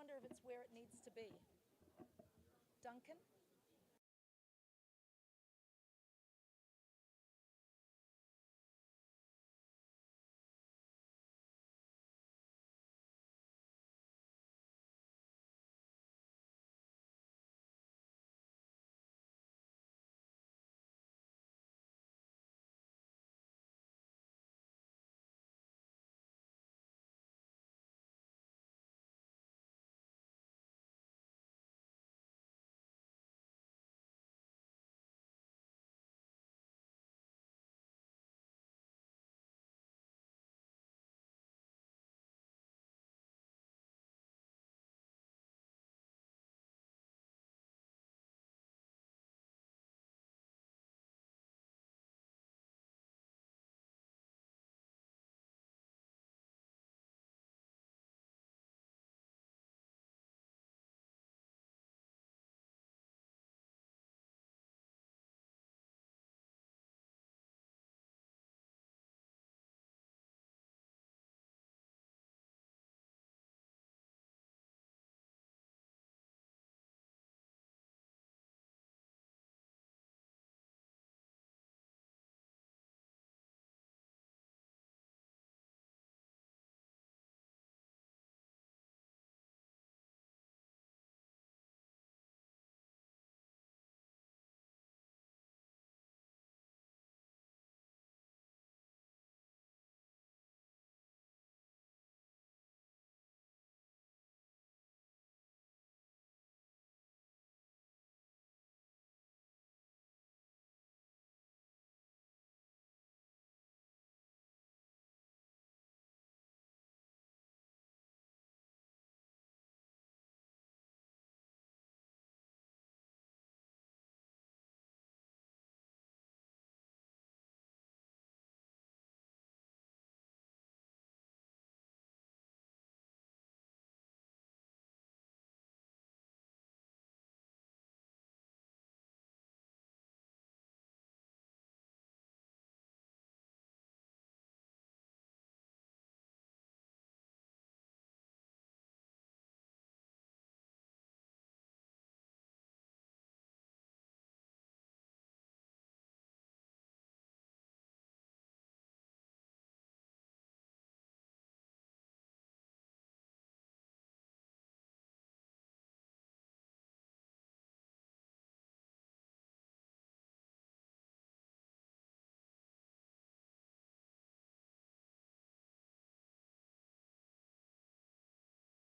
wonder if it's where it needs to be. Duncan?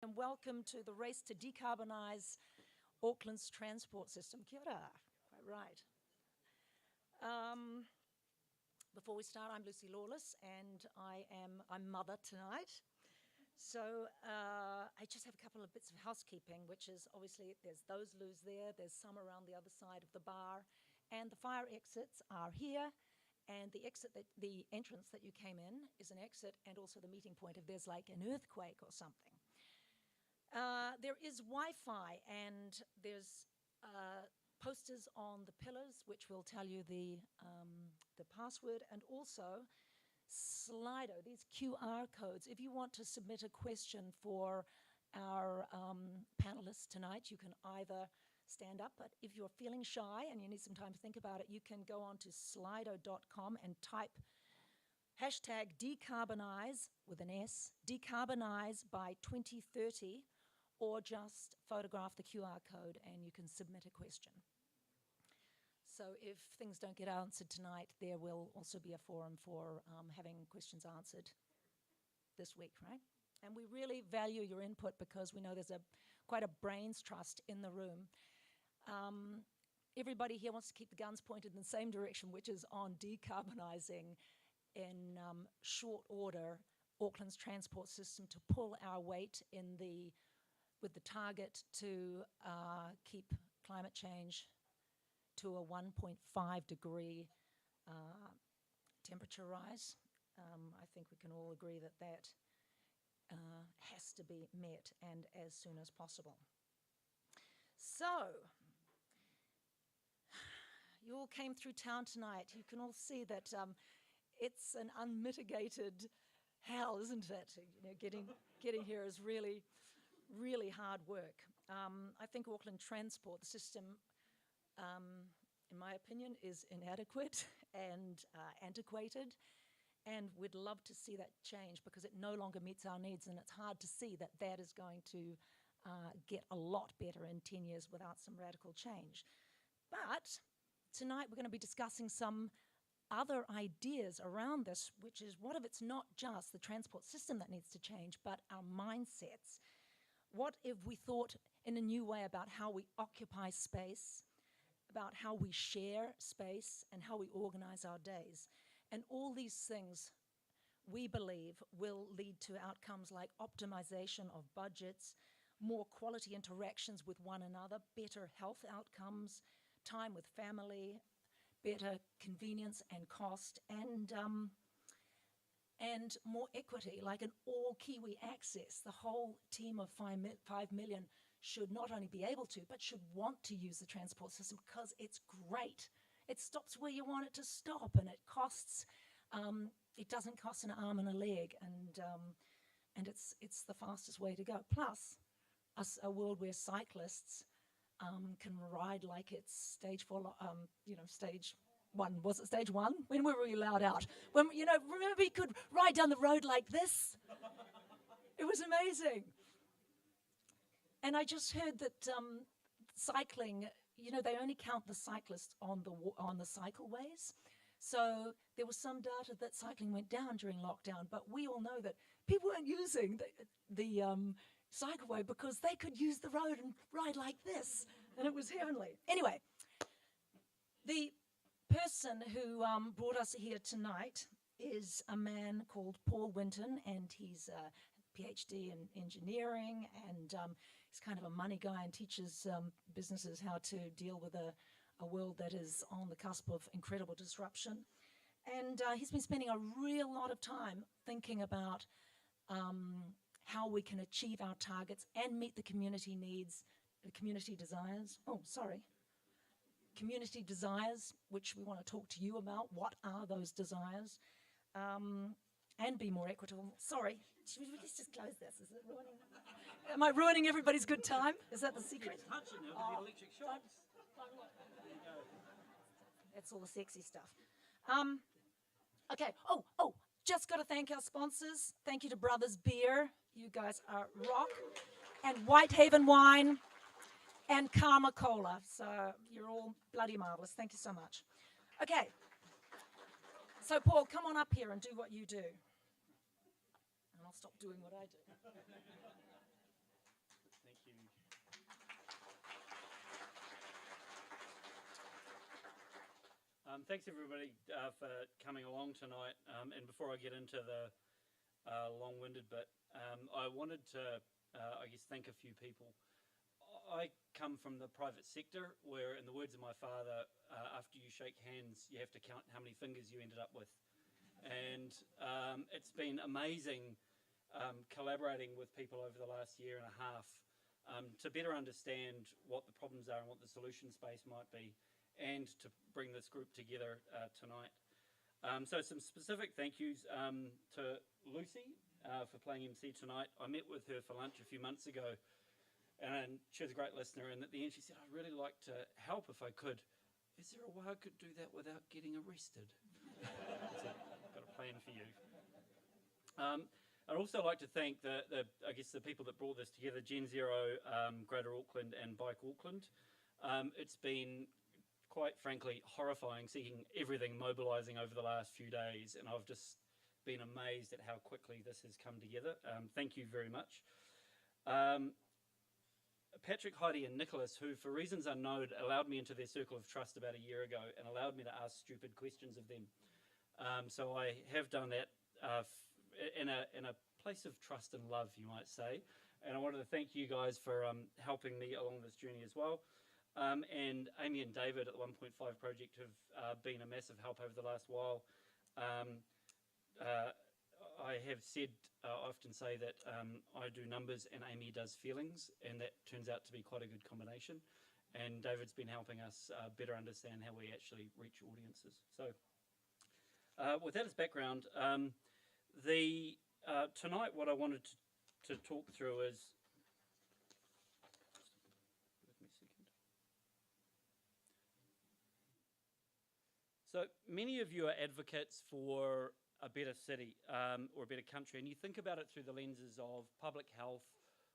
And welcome to the race to decarbonise Auckland's transport system. Kia ora, quite right. Before we start, I'm Lucy Lawless, and I'm mother tonight. So I just have a couple of bits of housekeeping, which is obviously there's those loos there, there's some around the other side of the bar, and the fire exits are here. And the entrance that you came in is an exit, and also the meeting point if there's like an earthquake or something. There is Wi-Fi, and there's posters on the pillars which will tell you the password, and also Slido, these QR codes. If you want to submit a question for our panelists tonight, you can either stand up, but if you're feeling shy and you need some time to think about it, you can go on to slido.com and type hashtag decarbonise with an S, decarbonise by 2030, or just photograph the QR code and you can submit a question. So if things don't get answered tonight, there will also be a forum for having questions answered this week, right? And we really value your input because we know there's quite a brains trust in the room. Everybody here wants to keep the guns pointed in the same direction, which is on decarbonising in short order Auckland's transport system to pull our weight with the target to keep climate change to a 1.5 degree temperature rise. I think we can all agree that that has to be met, and as soon as possible. So, you all came through town tonight. You can all see that it's an unmitigated hell, isn't it? You know, getting here is really really hard work. I think Auckland transport system, in my opinion, is inadequate and antiquated, and we'd love to see that change because it no longer meets our needs, and it's hard to see that that is going to get a lot better in 10 years without some radical change. But tonight we're going to be discussing some other ideas around this, which is what if it's not just the transport system that needs to change, but our mindsets? What if we thought in a new way about how we occupy space, about how we share space, and how we organize our days? And all these things, we believe, will lead to outcomes like optimization of budgets, more quality interactions with one another, better health outcomes, time with family, better convenience and cost, and more equity, like an all-Kiwi access. The whole team of 5 million should not only be able to, but should want to use the transport system because it's great. It stops where you want it to stop, and it costs, it doesn't cost an arm and a leg, and it's the fastest way to go. Plus, a world where cyclists can ride like it's stage 4, stage 1. Was it stage 1? When were we allowed out? When, remember you could ride down the road like this? It was amazing. And I just heard that cycling, they only count the cyclists on the cycleways. So there was some data that cycling went down during lockdown, but we all know that people weren't using the cycleway because they could use the road and ride like this, and it was heavenly. Anyway, the person who brought us here tonight is a man called Paul Winton, and he's a PhD in engineering, and he's kind of a money guy and teaches businesses how to deal with a world that is on the cusp of incredible disruption. And he's been spending a real lot of time thinking about how we can achieve our targets and meet the community needs, the community desires. Community desires, which we want to talk to you about. What are those desires? And be more equitable. Sorry, let's just close this. Is it ruining? Am I ruining everybody's good time? Is that the secret? Touching it with the electric shocks. That's all the sexy stuff. Okay. Just got to thank our sponsors. Thank you to Brothers Beer. You guys are rock. And Whitehaven Wine. And Karma Cola. So you're all bloody marvelous. Thank you so much. Okay. So Paul, come on up here and do what you do. And I'll stop doing what I do. Thank you. Thanks everybody for coming along tonight. And before I get into the long-winded bit, I wanted to, thank a few people. I come from the private sector where, in the words of my father, after you shake hands, you have to count how many fingers you ended up with. And it's been amazing collaborating with people over the last year and a half to better understand what the problems are and what the solution space might be, and to bring this group together tonight. So some specific thank yous to Lucy for playing MC tonight. I met with her for lunch a few months ago, and she was a great listener, and at the end she said, I'd really like to help if I could. Is there a way I could do that without getting arrested? So, I've got a plan for you. I'd also like to thank the people that brought this together, Gen Zero, Greater Auckland and Bike Auckland. It's been, quite frankly, horrifying seeing everything mobilising over the last few days, and I've just been amazed at how quickly this has come together. Thank you very much. Patrick, Heidi and Nicholas, who for reasons unknown allowed me into their circle of trust about a year ago and allowed me to ask stupid questions of them. So I have done that in a place of trust and love, you might say. And I wanted to thank you guys for helping me along this journey as well. And Amy and David at the 1.5 Project have been a massive help over the last while. I have said, I often say that I do numbers and Amy does feelings, and that turns out to be quite a good combination. And David's been helping us better understand how we actually reach audiences. So with that as background, tonight what I wanted to talk through is So many of you are advocates for a better city or a better country, and you think about it through the lenses of public health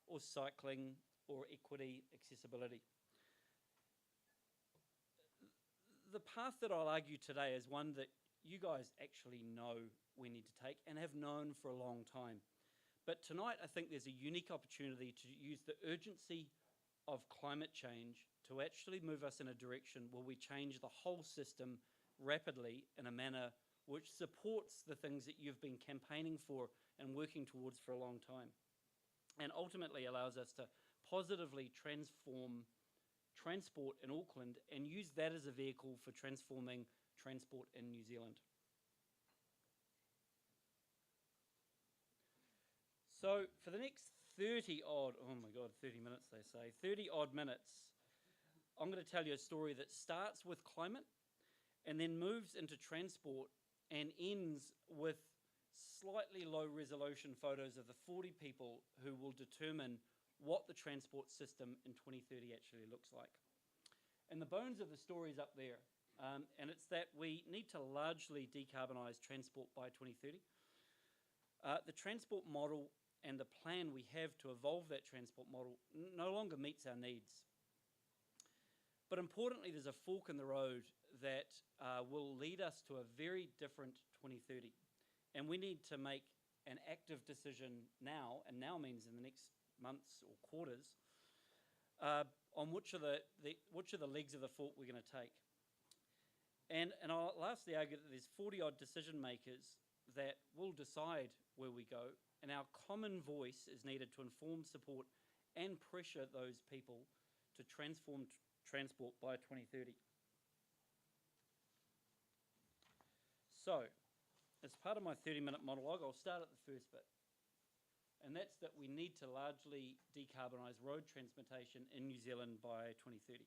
or cycling or equity, accessibility. The path that I'll argue today is one that you guys actually know we need to take and have known for a long time. But tonight I think there's a unique opportunity to use the urgency of climate change to actually move us in a direction where we change the whole system rapidly in a manner which supports the things that you've been campaigning for and working towards for a long time, and ultimately allows us to positively transform transport in Auckland and use that as a vehicle for transforming transport in New Zealand. So for the next 30 minutes they say, 30 odd minutes, I'm going to tell you a story that starts with climate and then moves into transport and ends with slightly low resolution photos of the 40 people who will determine what the transport system in 2030 actually looks like. And the bones of the story is up there, and it's that we need to largely decarbonise transport by 2030. The transport model and the plan we have to evolve that transport model no longer meets our needs. But importantly, there's a fork in the road that will lead us to a very different 2030. And we need to make an active decision now, and now means in the next months or quarters, on which are the legs of the fork we're going to take. And I'll lastly argue that there's 40 odd decision makers that will decide where we go, and our common voice is needed to inform, support and pressure those people to transform transport by 2030. So, as part of my 30-minute monologue, I'll start at the first bit. And that's that we need to largely decarbonise road transportation in New Zealand by 2030.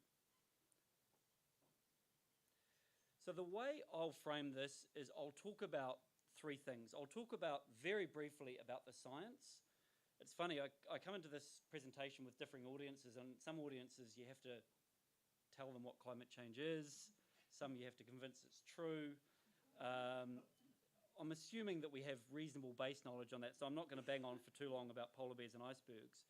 So the way I'll frame this is I'll talk about three things. I'll talk about very briefly about the science. It's funny, I come into this presentation with differing audiences, and some audiences you have to tell them what climate change is, some you have to convince it's true. I'm assuming that we have reasonable base knowledge on that, so I'm not going to bang on for too long about polar bears and icebergs.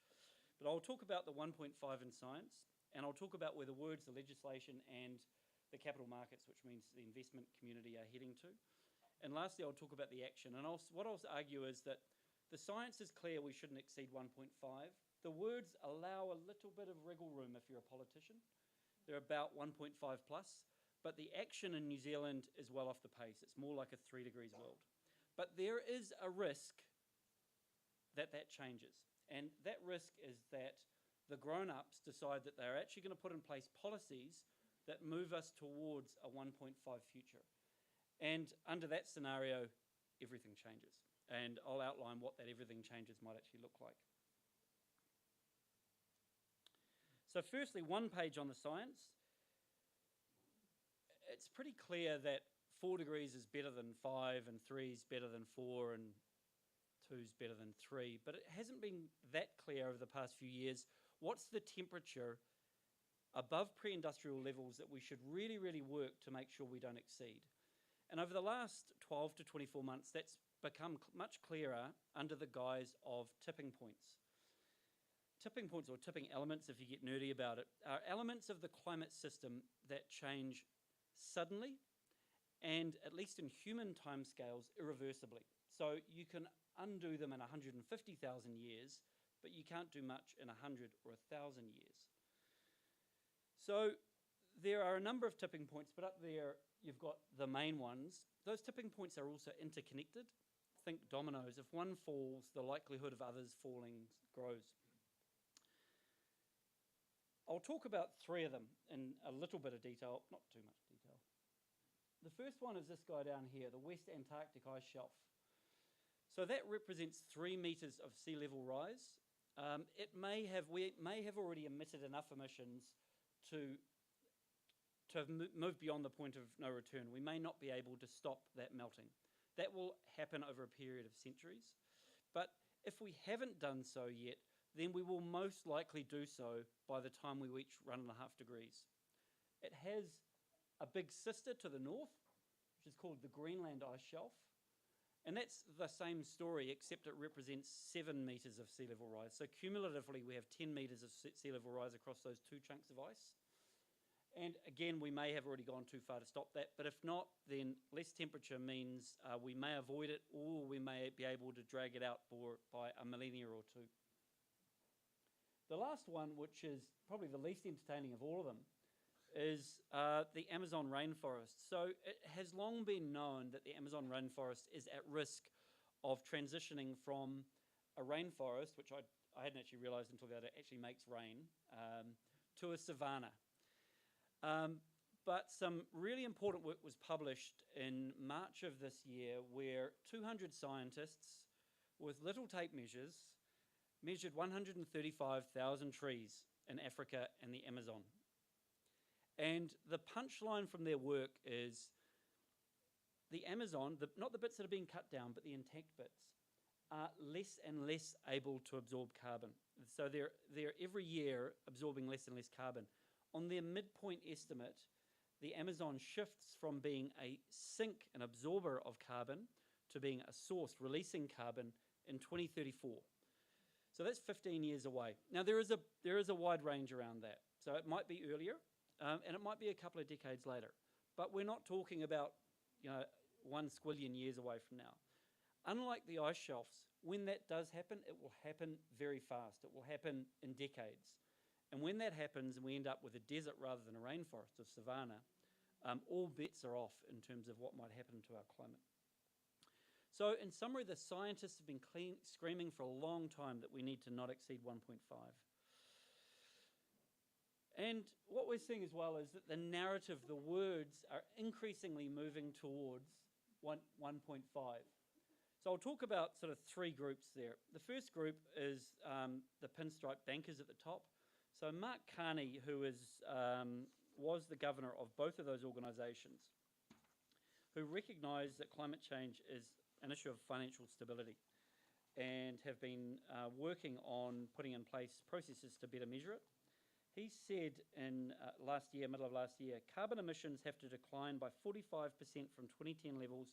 But I'll talk about the 1.5 in science, and I'll talk about where the words, the legislation and the capital markets, which means the investment community, are heading to. And lastly, I'll talk about the action. And what I'll argue is that the science is clear we shouldn't exceed 1.5. The words allow a little bit of wriggle room if you're a politician. They're about 1.5 plus. But the action in New Zealand is well off the pace. It's more like a 3 degrees world. But there is a risk that that changes. And that risk is that the grown-ups decide that they're actually going to put in place policies that move us towards a 1.5 future. And under that scenario, everything changes. And I'll outline what that everything changes might actually look like. So firstly, one page on the science. It's pretty clear that 4 degrees is better than 5, and 3 is better than 4, and 2 is better than 3. But it hasn't been that clear over the past few years. What's the temperature above pre-industrial levels that we should really, really work to make sure we don't exceed? And over the last 12 to 24 months, that's become much clearer under the guise of tipping points. Tipping points, or tipping elements if you get nerdy about it, are elements of the climate system that change suddenly and, at least in human timescales, irreversibly. So you can undo them in 150,000 years, but you can't do much in 100 or 1,000 years. So there are a number of tipping points, but up there you've got the main ones. Those tipping points are also interconnected. Think dominoes. If one falls, the likelihood of others falling grows. I'll talk about three of them in a little bit of detail, not too much detail. The first one is this guy down here, the West Antarctic Ice Shelf. So that represents 3 meters of sea level rise. We may have already emitted enough emissions to have moved beyond the point of no return. We may not be able to stop that melting. That will happen over a period of centuries. But if we haven't done so yet, then we will most likely do so by the time we reach 1.5 degrees. It has a big sister to the north, is called the Greenland Ice Shelf. And that's the same story, except it represents 7 metres of sea level rise. So cumulatively, we have 10 metres of sea level rise across those 2 chunks of ice. And again, we may have already gone too far to stop that, but if not, then less temperature means we may avoid it, or we may be able to drag it out by a millennia or 2. The last one, which is probably the least entertaining of all of them, is the Amazon rainforest. So it has long been known that the Amazon rainforest is at risk of transitioning from a rainforest, which I hadn't actually realised until that it actually makes rain, to a savanna. But some really important work was published in March of this year where 200 scientists with little tape measures measured 135,000 trees in Africa and the Amazon. And the punchline from their work is the Amazon, not the bits that are being cut down, but the intact bits, are less and less able to absorb carbon. So they're every year absorbing less and less carbon. On their midpoint estimate, the Amazon shifts from being a sink, an absorber of carbon, to being a source, releasing carbon in 2034. So that's 15 years away. Now there is a wide range around that. So it might be earlier, and it might be a couple of decades later. But we're not talking about 1 squillion years away from now. Unlike the ice shelves, when that does happen, it will happen very fast. It will happen in decades. And when that happens and we end up with a desert rather than a rainforest or savanna, all bets are off in terms of what might happen to our climate. So in summary, the scientists have been screaming for a long time that we need to not exceed 1.5. And what we're seeing as well is that the narrative, the words, are increasingly moving towards 1.5. So I'll talk about sort of 3 groups there. The first group is the pinstripe bankers at the top. So Mark Carney, who was the governor of both of those organisations, who recognised that climate change is an issue of financial stability and have been working on putting in place processes to better measure it. He said in middle of last year, carbon emissions have to decline by 45% from 2010 levels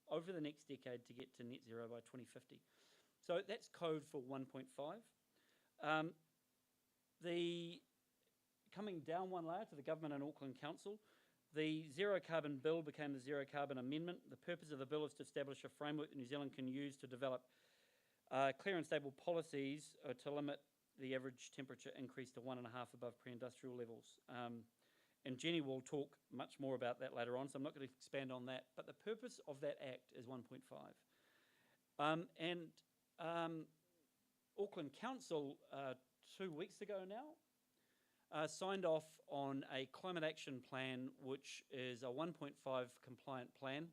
over the next decade to get to net zero by 2050. So that's code for 1.5. Coming down one layer to the government and Auckland Council, the Zero Carbon Bill became the Zero Carbon Amendment. The purpose of the bill is to establish a framework that New Zealand can use to develop clear and stable policies to limit the average temperature increase to 1.5 above pre-industrial levels. And Jenny will talk much more about that later on, so I'm not going to expand on that. But the purpose of that act is 1.5. Auckland Council 2 weeks ago now signed off on a climate action plan, which is a 1.5 compliant plan.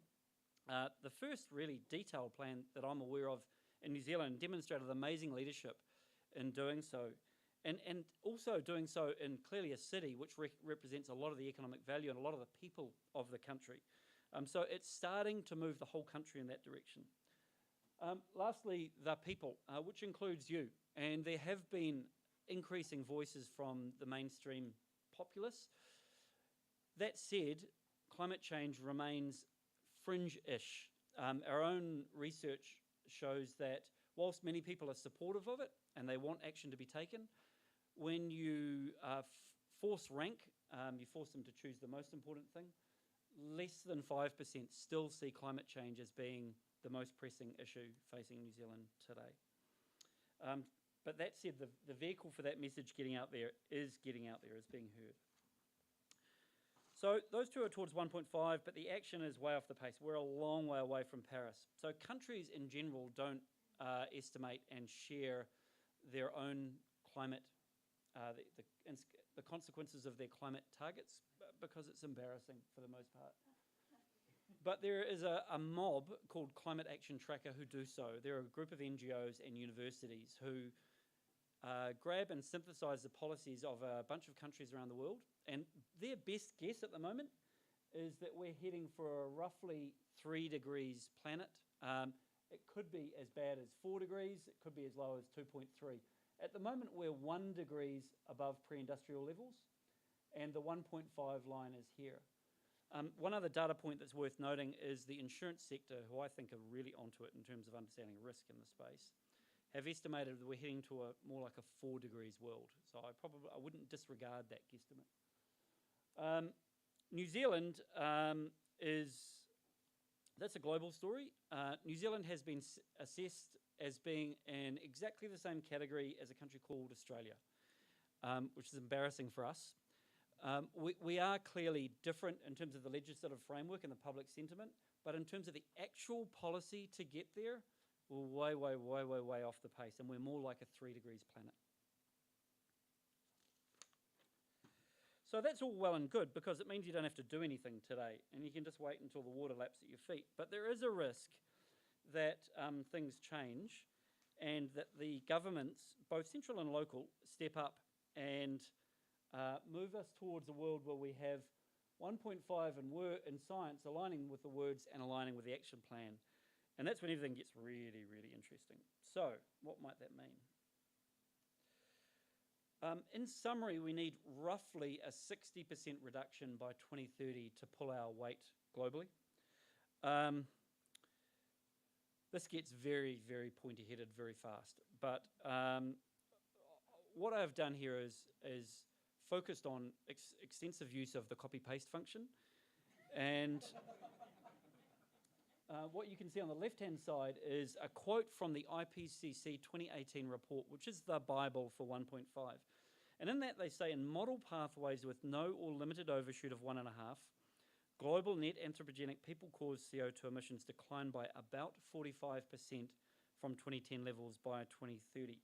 The first really detailed plan that I'm aware of in New Zealand, demonstrated amazing leadership in doing so. And also doing so in clearly a city which represents a lot of the economic value and a lot of the people of the country. So it's starting to move the whole country in that direction. Lastly, the people, which includes you. And there have been increasing voices from the mainstream populace. That said, climate change remains fringe-ish. Our own research shows that whilst many people are supportive of it and they want action to be taken, when you force rank, you force them to choose the most important thing, less than 5% still see climate change as being the most pressing issue facing New Zealand today. But that said, the vehicle for that message getting out there is being heard. So those two are towards 1.5, but the action is way off the pace. We're a long way away from Paris. So countries in general don't estimate and share their own climate, the consequences of their climate targets, because it's embarrassing for the most part. But there is a mob called Climate Action Tracker who do so. They're a group of NGOs and universities who grab and synthesize the policies of a bunch of countries around the world. And their best guess at the moment is that we're heading for a roughly 3 degrees planet. It could be as bad as 4 degrees. It could be as low as 2.3. At the moment, we're 1 degrees above pre-industrial levels, and the 1.5 line is here. One other data point that's worth noting is the insurance sector, who I think are really onto it in terms of understanding risk in the space, have estimated that we're heading to a more like a 4 degrees world. So I wouldn't disregard that guesstimate. New Zealand that's a global story. New Zealand has been assessed as being in exactly the same category as a country called Australia, which is embarrassing for us. We are clearly different in terms of the legislative framework and the public sentiment, but in terms of the actual policy to get there, we're way off the pace, and we're more like a 3 degrees planet. So that's all well and good, because it means you don't have to do anything today, and you can just wait until the water laps at your feet. But there is a risk that things change, and that the governments, both central and local, step up and move us towards a world where we have 1.5 in science aligning with the words and aligning with the action plan. And that's when everything gets really, really interesting. So what might that mean? In summary, we need roughly a 60% reduction by 2030 to pull our weight globally. This gets very, very pointy-headed very fast. But what I've done here is focused on extensive use of the copy-paste function. And what you can see on the left-hand side is a quote from the IPCC 2018 report, which is the Bible for 1.5. And in that they say, in model pathways with no or limited overshoot of 1.5, global net anthropogenic people-caused CO2 emissions decline by about 45% from 2010 levels by 2030.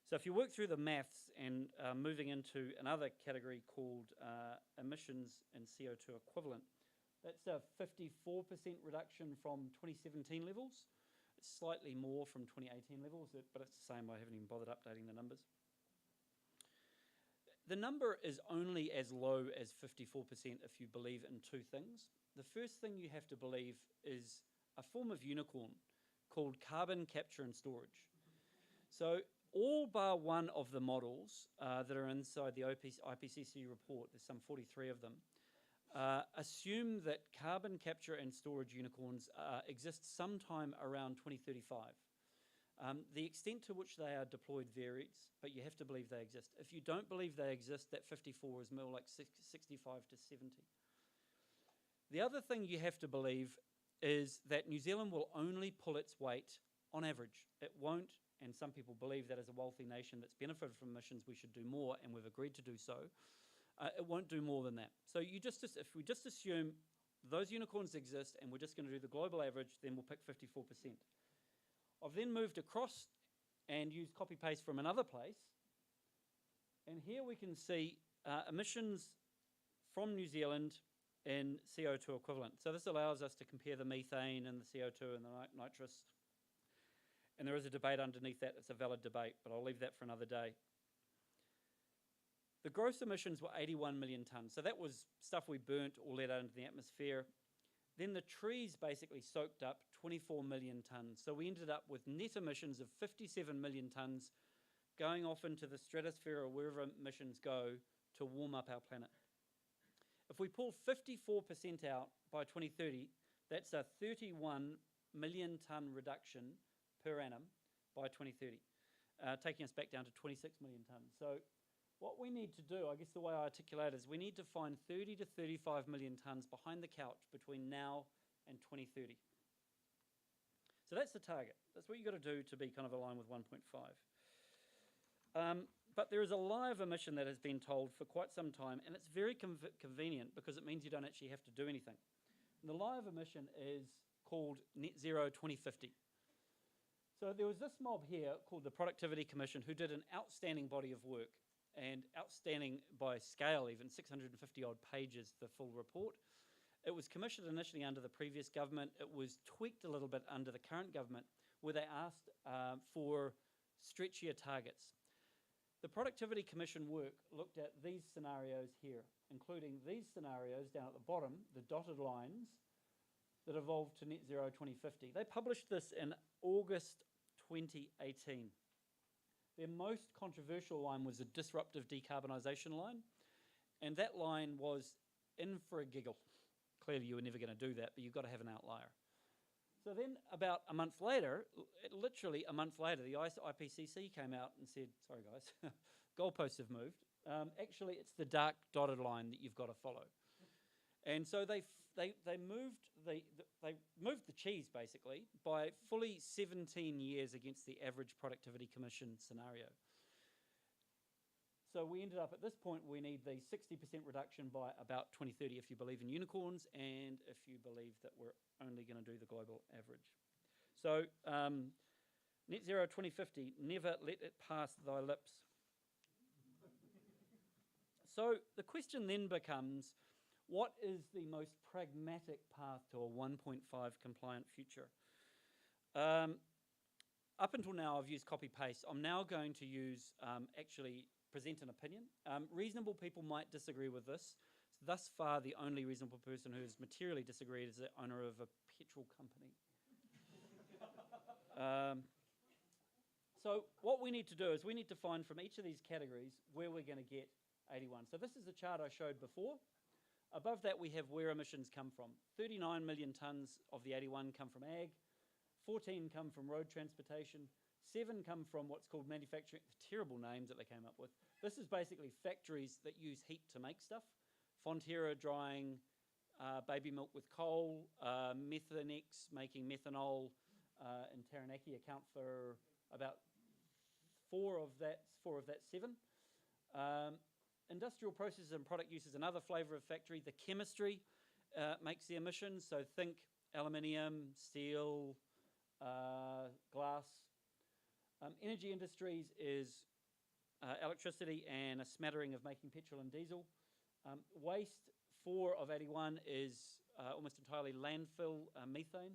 So if you work through the maths and moving into another category called emissions and CO2 equivalent, that's a 54% reduction from 2017 levels. It's slightly more from 2018 levels, but it's the same. I haven't even bothered updating the numbers. The number is only as low as 54% if you believe in two things. The first thing you have to believe is a form of unicorn called carbon capture and storage. So all bar one of the models that are inside the IPCC report, there's some 43 of them, assume that carbon capture and storage unicorns exist sometime around 2035. The extent to which they are deployed varies, but you have to believe they exist. If you don't believe they exist, that 54 is more like 65 to 70. The other thing you have to believe is that New Zealand will only pull its weight on average. It won't, and some people believe that as a wealthy nation that's benefited from emissions, we should do more, and we've agreed to do so. It won't do more than that. So if we just assume those unicorns exist and we're just going to do the global average, then we'll pick 54%. I've then moved across and used copy-paste from another place. And here we can see emissions from New Zealand in CO2 equivalent. So this allows us to compare the methane and the CO2 and the nitrous. And there is a debate underneath that. It's a valid debate, but I'll leave that for another day. The gross emissions were 81 million tonnes. So that was stuff we burnt or let out into the atmosphere. Then the trees basically soaked up 24 million tonnes. So we ended up with net emissions of 57 million tonnes going off into the stratosphere or wherever emissions go to warm up our planet. If we pull 54% out by 2030, that's a 31 million tonne reduction per annum by 2030, taking us back down to 26 million tonnes. So what we need to do, I guess the way I articulate it is we need to find 30 to 35 million tonnes behind the couch between now and 2030. So that's the target. That's what you've got to do to be kind of aligned with 1.5. But there is a live emission that has been told for quite some time, and it's very convenient because it means you don't actually have to do anything. And the live emission is called Net Zero 2050. So there was this mob here called the Productivity Commission who did an outstanding body of work, and outstanding by scale even, 650 odd pages, the full report. It was commissioned initially under the previous government. It was tweaked a little bit under the current government, where they asked for stretchier targets. The Productivity Commission work looked at these scenarios here, including these scenarios down at the bottom, the dotted lines that evolved to Net Zero 2050. They published this in August 2018. Their most controversial line was the disruptive decarbonisation line, and that line was in for a giggle, clearly you were never going to do that, but you've got to have an outlier. So then about a month later, literally a month later, the IPCC came out and said, sorry guys, goalposts have moved. Actually, it's the dark dotted line that you've got to follow. And so they moved the cheese basically by fully 17 years against the average productivity commission scenario. So we ended up at this point, we need the 60% reduction by about 2030 if you believe in unicorns and if you believe that we're only going to do the global average. So net zero 2050, never let it pass thy lips. So the question then becomes, what is the most pragmatic path to a 1.5 compliant future? Up until now, I've used copy-paste. I'm now going to use actually present an opinion. Reasonable people might disagree with this. Thus far, the only reasonable person who has materially disagreed is the owner of a petrol company. So what we need to do is we need to find from each of these categories where we're going to get 81. So this is the chart I showed before. Above that, we have where emissions come from. 39 million tonnes of the 81 come from ag, 14 come from road transportation, 7 come from what's called manufacturing, terrible names that they came up with. This is basically factories that use heat to make stuff. Fonterra drying baby milk with coal, Methanex making methanol, and Taranaki account for about four of that 7. Industrial processes and product use is another flavour of factory. The chemistry makes the emissions, so think aluminium, steel, glass. Energy industries is electricity and a smattering of making petrol and diesel. Waste, 4 of 81 is almost entirely landfill methane.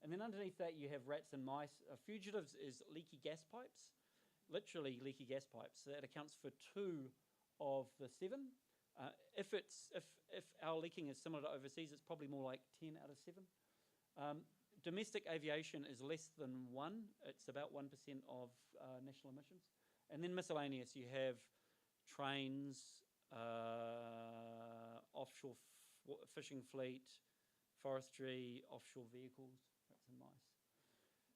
And then underneath that you have rats and mice. Fugitives is leaky gas pipes, literally leaky gas pipes. So that accounts for 2 of the 7. If our leaking is similar to overseas, it's probably more like 10 out of 7. Domestic aviation is less than 1. It's about 1% of national emissions. And then miscellaneous, you have trains, offshore fishing fleet, forestry, offshore vehicles, rats and mice.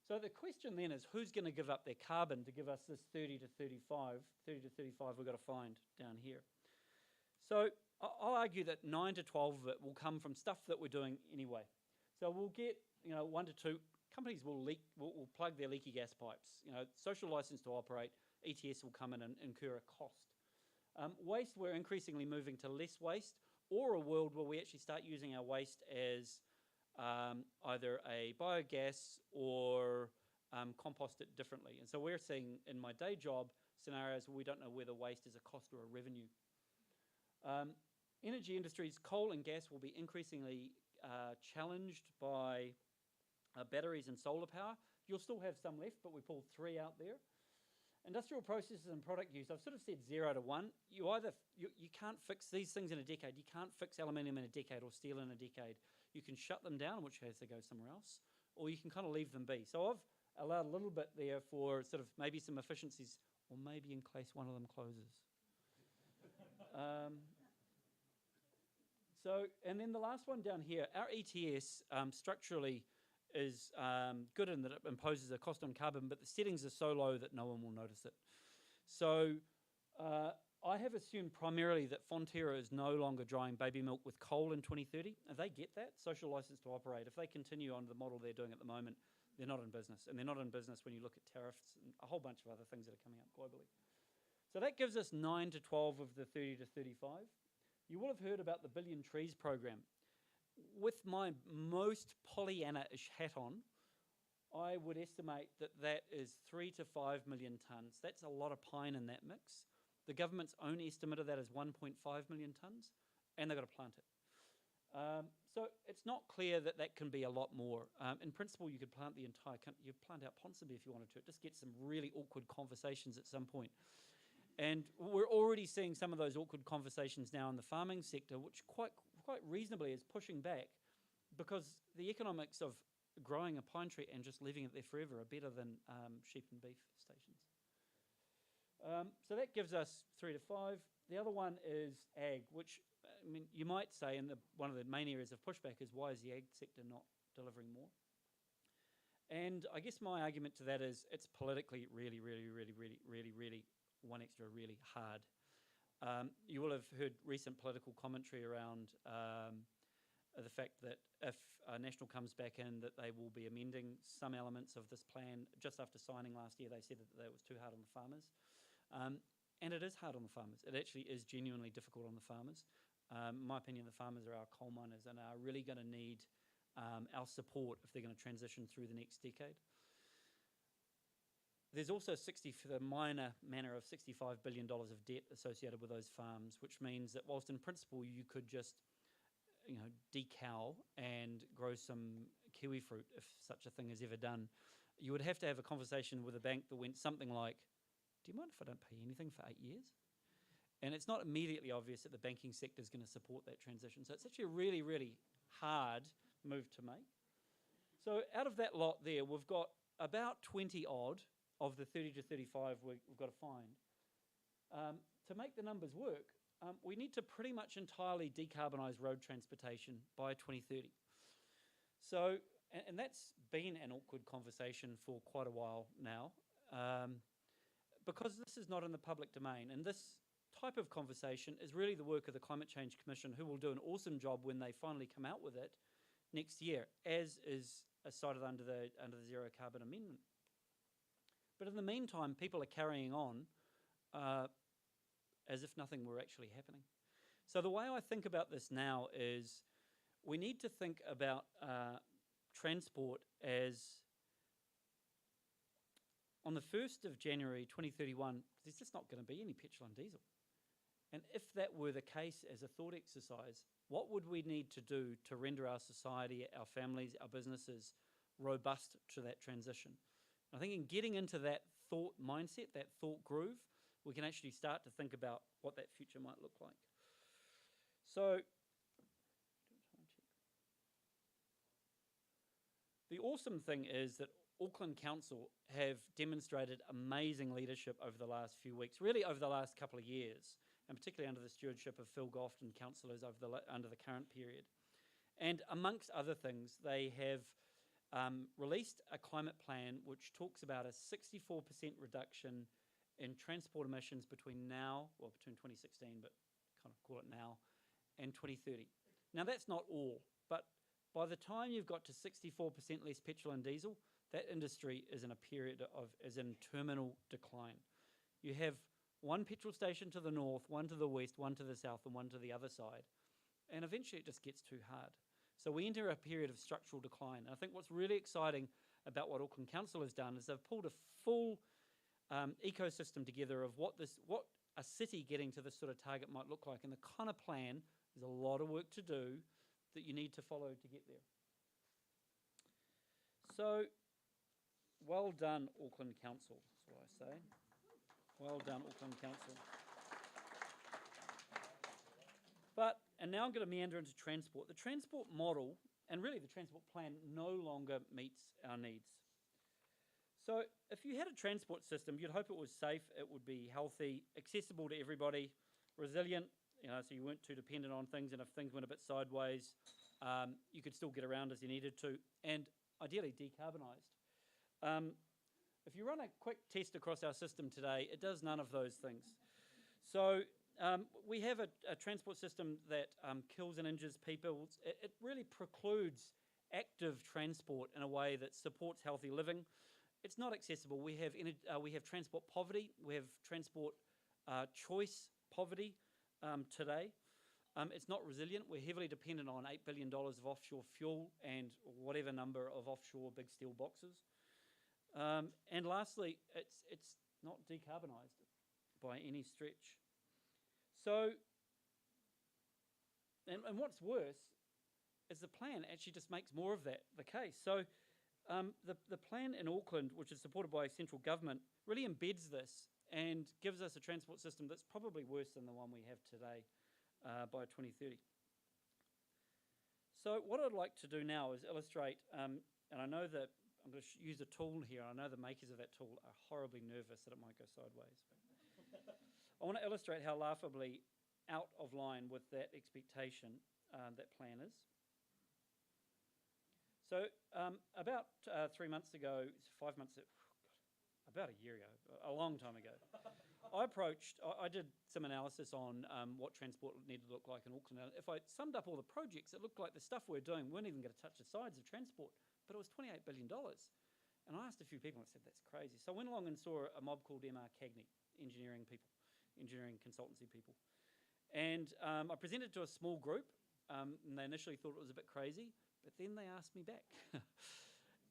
So the question then is, who's going to give up their carbon to give us this 30 to 35? 30 to 35 we've got to find down here. So I'll argue that 9 to 12 of it will come from stuff that we're doing anyway. So we'll get 1 to 2 companies will plug their leaky gas pipes. Social license to operate, ETS will come in and incur a cost. Waste, we're increasingly moving to less waste, or a world where we actually start using our waste as either a biogas or compost it differently. And so we're seeing in my day job scenarios where we don't know whether waste is a cost or a revenue. Energy industries, coal and gas will be increasingly challenged by batteries and solar power. You'll still have some left, but we pulled 3 out there. Industrial processes and product use, I've sort of said 0 to 1. You can't fix these things in a decade. You can't fix aluminium in a decade or steel in a decade. You can shut them down, in which case they go somewhere else, or you can kind of leave them be. So I've allowed a little bit there for sort of maybe some efficiencies, or maybe in case one of them closes. And then the last one down here, our ETS structurally is good in that it imposes a cost on carbon, but the settings are so low that no one will notice it. So I have assumed primarily that Fonterra is no longer drying baby milk with coal in 2030. If they get that, social license to operate, if they continue on the model they're doing at the moment, they're not in business. And they're not in business when you look at tariffs and a whole bunch of other things that are coming up globally. So that gives us 9 to 12 of the 30 to 35. You will have heard about the Billion Trees program. With my most Pollyanna-ish hat on, I would estimate that that is 3 to 5 million tonnes. That's a lot of pine in that mix. The government's own estimate of that is 1.5 million tonnes, and they've got to plant it. So it's not clear that that can be a lot more. In principle, you could plant the entire country. You'd plant out Ponsonby if you wanted to. Just get some really awkward conversations at some point. And we're already seeing some of those awkward conversations now in the farming sector, which quite reasonably is pushing back, because the economics of growing a pine tree and just leaving it there forever are better than sheep and beef stations. So that gives us 3 to 5. The other one is ag, which I mean, you might say, and one of the main areas of pushback is, why is the ag sector not delivering more? And I guess my argument to that is it's politically really one extra really hard. You will have heard recent political commentary around the fact that if National comes back in, that they will be amending some elements of this plan. Just after signing last year, they said that it was too hard on the farmers. And it is hard on the farmers. It actually is genuinely difficult on the farmers. In my opinion, the farmers are our coal miners and are really going to need our support if they're going to transition through the next decade. There's also the minor manner of $65 billion of debt associated with those farms, which means that whilst in principle you could just decow and grow some kiwi fruit, if such a thing is ever done, you would have to have a conversation with a bank that went something like, do you mind if I don't pay anything for 8 years? And it's not immediately obvious that the banking sector is going to support that transition. So it's actually a really hard move to make. So out of that lot there, we've got about 20 odd of the 30 to 35 we've got to find. To make the numbers work, we need to pretty much entirely decarbonise road transportation by 2030. So, and that's been an awkward conversation for quite a while now, because this is not in the public domain. And this type of conversation is really the work of the Climate Change Commission, who will do an awesome job when they finally come out with it next year, as is cited under the Zero Carbon Amendment. But in the meantime, people are carrying on as if nothing were actually happening. So the way I think about this now is we need to think about transport as, on the 1st of January 2031, there's just not going to be any petrol and diesel. And if that were the case as a thought exercise, what would we need to do to render our society, our families, our businesses robust to that transition? I think in getting into that thought mindset, that thought groove, we can actually start to think about what that future might look like. So, the awesome thing is that Auckland Council have demonstrated amazing leadership over the last few weeks, really over the last couple of years, and particularly under the stewardship of Phil Goff and councillors under the current period. And amongst other things, they have released a climate plan which talks about a 64% reduction in transport emissions between 2016, but kind of call it now, and 2030. Now that's not all, but by the time you've got to 64% less petrol and diesel, that industry is in a period is in terminal decline. You have one petrol station to the north, one to the west, one to the south, and one to the other side, and eventually it just gets too hard. So we enter a period of structural decline. And I think what's really exciting about what Auckland Council has done is they've pulled a full ecosystem together of what a city getting to this sort of target might look like. And the kind of plan, there's a lot of work to do that you need to follow to get there. So, well done, Auckland Council, that's what I say. Well done, Auckland Council. And now I'm going to meander into transport. The transport model, and really the transport plan, no longer meets our needs. So if you had a transport system, you'd hope it was safe, it would be healthy, accessible to everybody, resilient, so you weren't too dependent on things, and if things went a bit sideways, you could still get around as you needed to, and ideally decarbonised. If you run a quick test across our system today, it does none of those things. So we have a transport system that kills and injures people. It really precludes active transport in a way that supports healthy living. It's not accessible. We have transport poverty. We have transport choice poverty today. It's not resilient. We're heavily dependent on $8 billion of offshore fuel and whatever number of offshore big steel boxes. And lastly, it's not decarbonised by any stretch. So, and what's worse is the plan actually just makes more of that the case. So the plan in Auckland, which is supported by central government, really embeds this and gives us a transport system that's probably worse than the one we have today by 2030. So what I'd like to do now is illustrate, and I know that I'm going to use a tool here. I know the makers of that tool are horribly nervous that it might go sideways. I want to illustrate how laughably out of line with that expectation, that plan is. So about 3 months ago, 5 months, about a year ago, a long time ago, I did some analysis on what transport needed to look like in Auckland. If I summed up all the projects, it looked like the stuff we're doing weren't even going to touch the sides of transport, but it was $28 billion. And I asked a few people and I said, that's crazy. So I went along and saw a mob called MR Cagney, engineering consultancy people. And I presented to a small group, and they initially thought it was a bit crazy, but then they asked me back.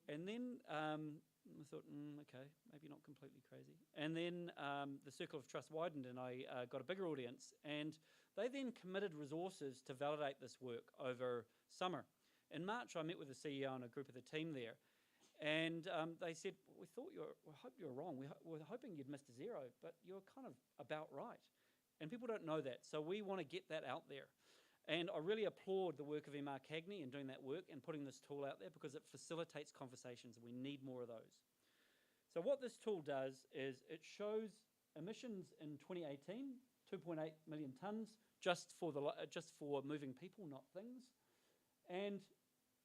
And then I thought, okay, maybe not completely crazy. And then the circle of trust widened and I got a bigger audience. And they then committed resources to validate this work over summer. In March, I met with the CEO and a group of the team there. And they said, we hope you're wrong. We're hoping you'd missed a zero, but you're kind of about right. And people don't know that. So we want to get that out there. And I really applaud the work of MR Cagney in doing that work and putting this tool out there because it facilitates conversations and we need more of those. So what this tool does is it shows emissions in 2018, 2.8 million tonnes just for moving people, not things. And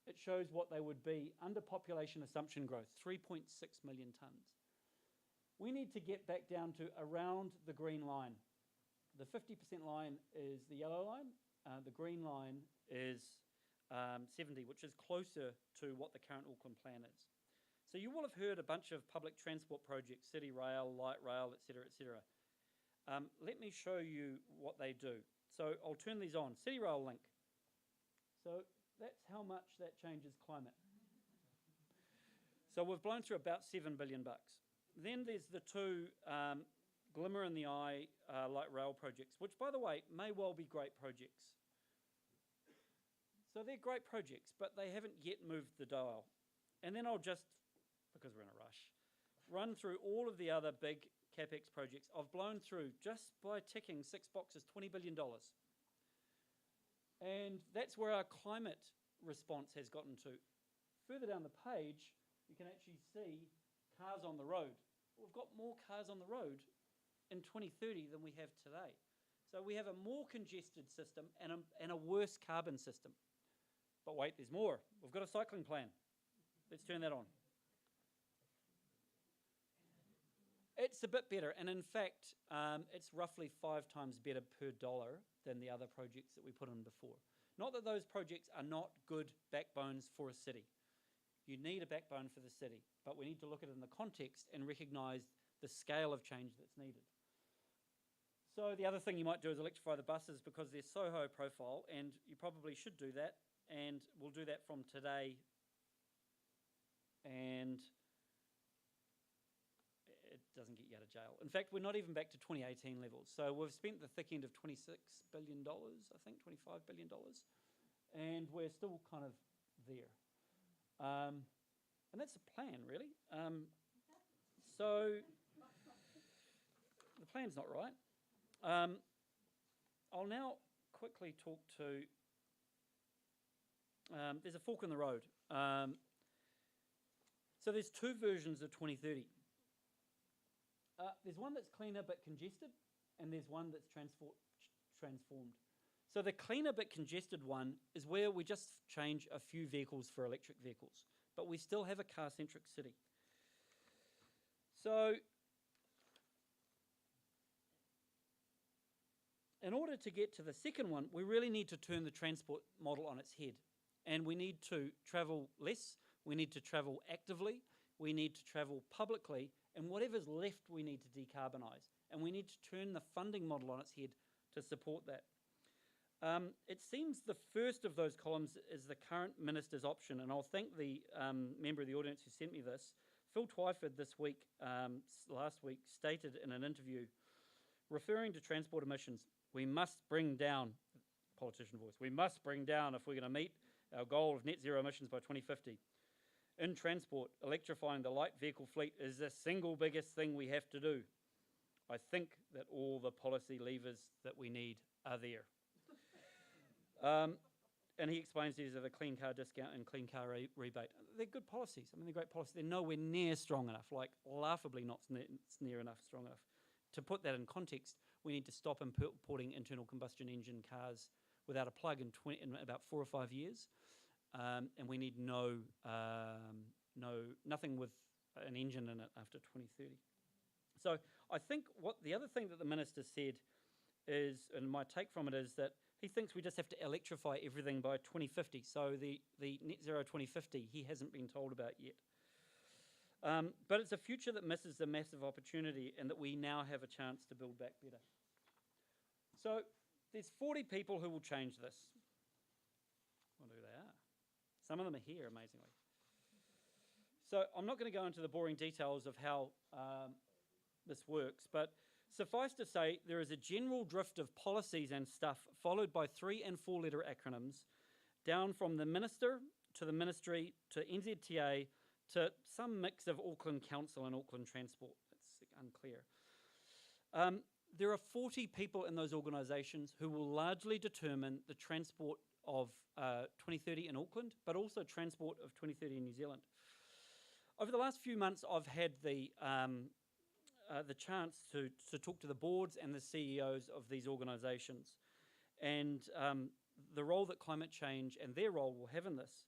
it shows what they would be under population assumption growth, 3.6 million tonnes. We need to get back down to around the green line. The 50% line is the yellow line. The green line is 70, which is closer to what the current Auckland plan is. So you will have heard a bunch of public transport projects, City Rail, Light Rail, etc., etc. Let me show you what they do. So I'll turn these on. City Rail Link. So that's how much that changes climate. So we've blown through about $7 billion. Then there's the two glimmer in the eye light rail projects, which, by the way, may well be great projects. So they're great projects, but they haven't yet moved the dial. And then I'll just, because we're in a rush, run through all of the other big CapEx projects. I've blown through, just by ticking 6 boxes, $20 billion. And that's where our climate response has gotten to. Further down the page, you can actually see cars on the road. We've got more cars on the road in 2030 than we have today. So we have a more congested system and a worse carbon system. But wait, there's more. We've got a cycling plan. Let's turn that on. It's a bit better, and in fact, it's roughly 5 times better per dollar than the other projects that we put in before. Not that those projects are not good backbones for a city. You need a backbone for the city, but we need to look at it in the context and recognise the scale of change that's needed. So the other thing you might do is electrify the buses because they're so high profile, and you probably should do that, and we'll do that from today, and it doesn't get you out of jail. In fact, we're not even back to 2018 levels. So we've spent the thick end of $26 billion, I think, $25 billion, and we're still kind of there. And that's the plan, really. So the plan's not right. I'll now quickly talk to, there's a fork in the road. So there's 2 versions of 2030. There's one that's cleaner but congested, and there's one that's transformed. So the cleaner but congested one is where we just change a few vehicles for electric vehicles, but we still have a car-centric city. So in order to get to the second one, we really need to turn the transport model on its head. And we need to travel less, we need to travel actively, we need to travel publicly, and whatever's left we need to decarbonise. And we need to turn the funding model on its head to support that. It seems the first of those columns is the current minister's option, and I'll thank the member of the audience who sent me this. Phil Twyford this week, last week, stated in an interview, referring to transport emissions, we must bring down, politician voice, we must bring down if we're going to meet our goal of net zero emissions by 2050. In transport, electrifying the light vehicle fleet is the single biggest thing we have to do. I think that all the policy levers that we need are there. And he explains these are the clean car discount and clean car rebate. They're good policies. I mean, they're great policies. They're nowhere near strong enough, like laughably not near enough strong enough. To put that in context, we need to stop importing internal combustion engine cars without a plug in about 4 or 5 years, and we need nothing with an engine in it after 2030. So I think the other thing that the Minister said is, and my take from it is, that he thinks we just have to electrify everything by 2050. So the net zero 2050 he hasn't been told about yet. But it's a future that misses a massive opportunity, and that we now have a chance to build back better. So there's 40 people who will change this. I wonder who they are. Some of them are here, amazingly. So I'm not going to go into the boring details of how this works, but suffice to say, there is a general drift of policies and stuff followed by 3- and 4-letter acronyms, down from the Minister to the Ministry to NZTA to some mix of Auckland Council and Auckland Transport. It's unclear. There are 40 people in those organisations who will largely determine the transport of 2030 in Auckland, but also transport of 2030 in New Zealand. Over the last few months, I've had the chance to talk to the boards and the CEOs of these organisations, and the role that climate change and their role will have in this.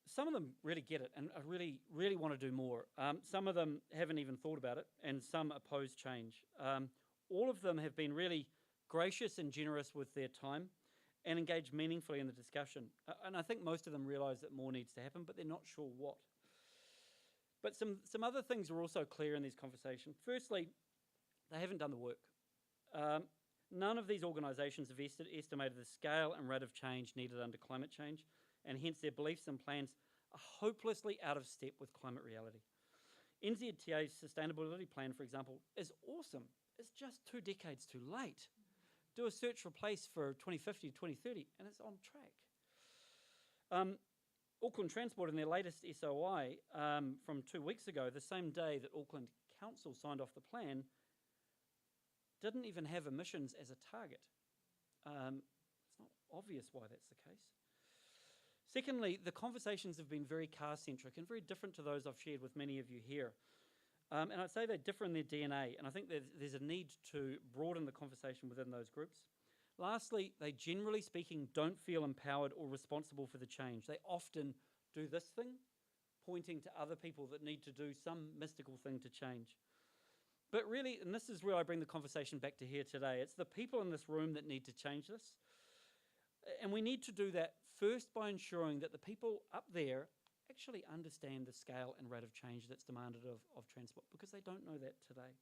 Some of them really get it and really, really want to do more. Some of them haven't even thought about it, and some oppose change. All of them have been really gracious and generous with their time and engaged meaningfully in the discussion. And I think most of them realise that more needs to happen, but they're not sure what. But some other things are also clear in these conversations. Firstly, they haven't done the work. None of these organisations have estimated the scale and rate of change needed under climate change, and hence their beliefs and plans are hopelessly out of step with climate reality. NZTA's sustainability plan, for example, is awesome. It's just 2 decades too late. Do a search replace for 2050 to 2030, and it's on track. Auckland Transport, in their latest SOI from 2 weeks ago, the same day that Auckland Council signed off the plan, didn't even have emissions as a target. It's not obvious why that's the case. Secondly, the conversations have been very car-centric and very different to those I've shared with many of you here. And I'd say they differ in their DNA, and I think there's a need to broaden the conversation within those groups. Lastly, they generally speaking don't feel empowered or responsible for the change. They often do this thing, pointing to other people that need to do some mystical thing to change. But really, and this is where I bring the conversation back to here today, it's the people in this room that need to change this. And we need to do that first by ensuring that the people up there actually understand the scale and rate of change that's demanded of transport, because they don't know that today.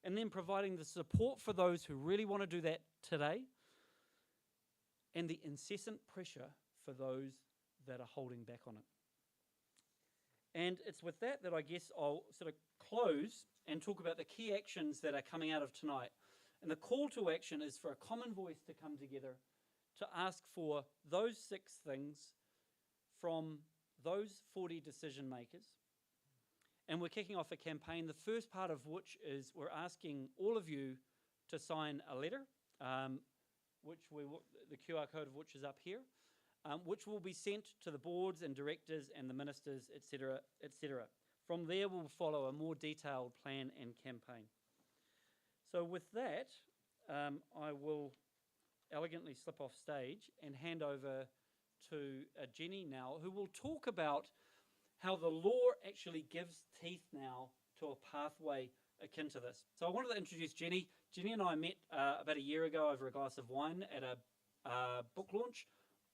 And then providing the support for those who really want to do that today, and the incessant pressure for those that are holding back on it. And it's with that I guess I'll sort of close and talk about the key actions that are coming out of tonight. And the call to action is for a common voice to come together to ask for those 6 things from those 40 decision makers. And we're kicking off a campaign, the first part of which is we're asking all of you to sign a letter, the QR code of which is up here, which will be sent to the boards and directors and the ministers, etc., etc. From there, we'll follow a more detailed plan and campaign. So with that, I will elegantly slip off stage and hand over to Jenny now, who will talk about how the law actually gives teeth now to a pathway akin to this. So I wanted to introduce Jenny. Jenny and I met about a year ago over a glass of wine at a book launch.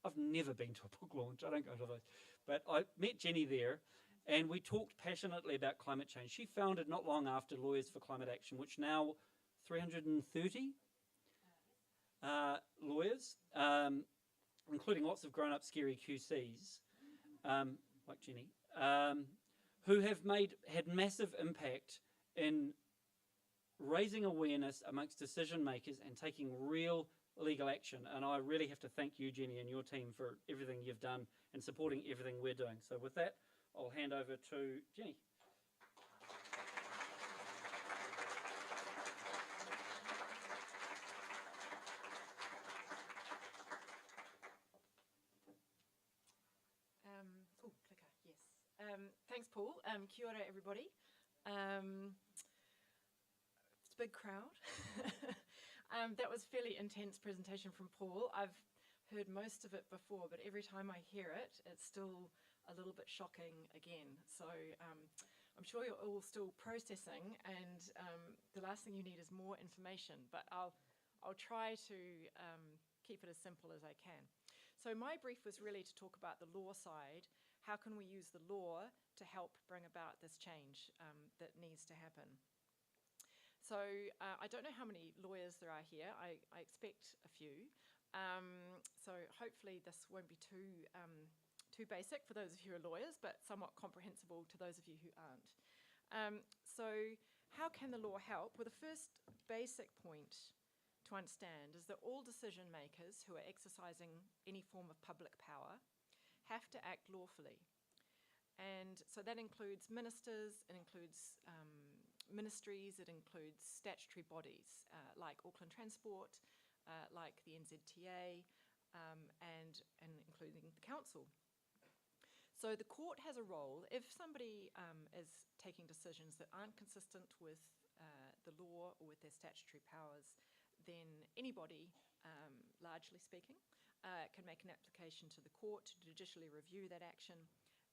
I've never been to a book launch. I don't go to those. But I met Jenny there, and we talked passionately about climate change. She founded not long after Lawyers for Climate Action, which now 330 lawyers, including lots of grown-up scary QCs, like Jenny, who have had massive impact in raising awareness amongst decision makers and taking real legal action. And I really have to thank you, Jenny, and your team for everything you've done and supporting everything we're doing. So with that, I'll hand over to Jenny. Thanks, Paul. Kia ora, everybody. It's big crowd. That was a fairly intense presentation from Paul. I've heard most of it before, but every time I hear it, it's still a little bit shocking again. So I'm sure you're all still processing, and the last thing you need is more information, but I'll try to keep it as simple as I can. So my brief was really to talk about the law side. How can we use the law to help bring about this change that needs to happen? So I don't know how many lawyers there are here. I expect a few. So hopefully this won't be too basic for those of you who are lawyers, but somewhat comprehensible to those of you who aren't. So how can the law help? Well, the first basic point to understand is that all decision makers who are exercising any form of public power have to act lawfully. And so that includes ministers, it includes ministries, it includes statutory bodies like Auckland Transport, like the NZTA, and including the council. So the court has a role. If somebody is taking decisions that aren't consistent with the law or with their statutory powers, then anybody, largely speaking, can make an application to the court to judicially review that action,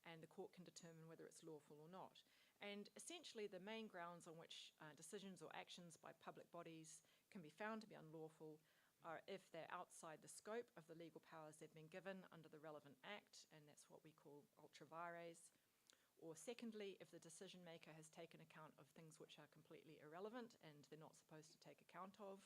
and the court can determine whether it's lawful or not. And essentially the main grounds on which decisions or actions by public bodies can be found to be unlawful are if they're outside the scope of the legal powers they've been given under the relevant act, and that's what we call ultra vires. Or secondly, if the decision maker has taken account of things which are completely irrelevant and they're not supposed to take account of.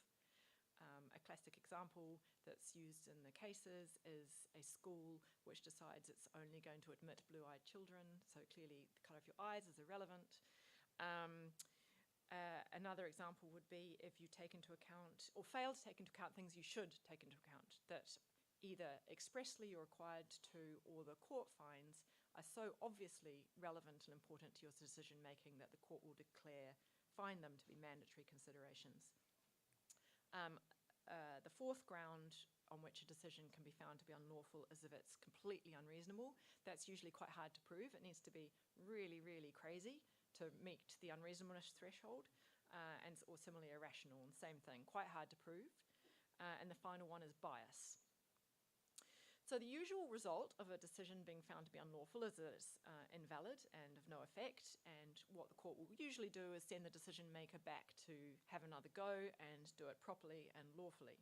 A classic example that's used in the cases is a school which decides it's only going to admit blue-eyed children, so clearly the colour of your eyes is irrelevant. Another example would be if you take into account or fail to take into account things you should take into account that either expressly you're required to or the court finds are so obviously relevant and important to your decision making that the court will find them to be mandatory considerations. The fourth ground on which a decision can be found to be unlawful is if it's completely unreasonable. That's usually quite hard to prove. It needs to be really, really crazy to meet the unreasonableness threshold, or similarly irrational, and same thing, quite hard to prove. And the final one is bias. So the usual result of a decision being found to be unlawful is that it's invalid and of no effect, and what the court will usually do is send the decision maker back to have another go and do it properly and lawfully.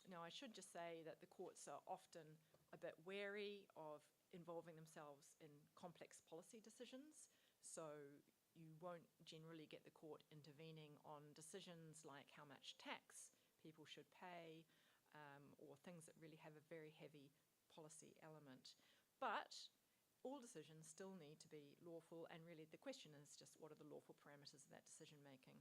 Now I should just say that the courts are often a bit wary of involving themselves in complex policy decisions, so you won't generally get the court intervening on decisions like how much tax people should pay, or things that really have a very heavy policy element. But all decisions still need to be lawful, and really the question is just what are the lawful parameters of that decision making.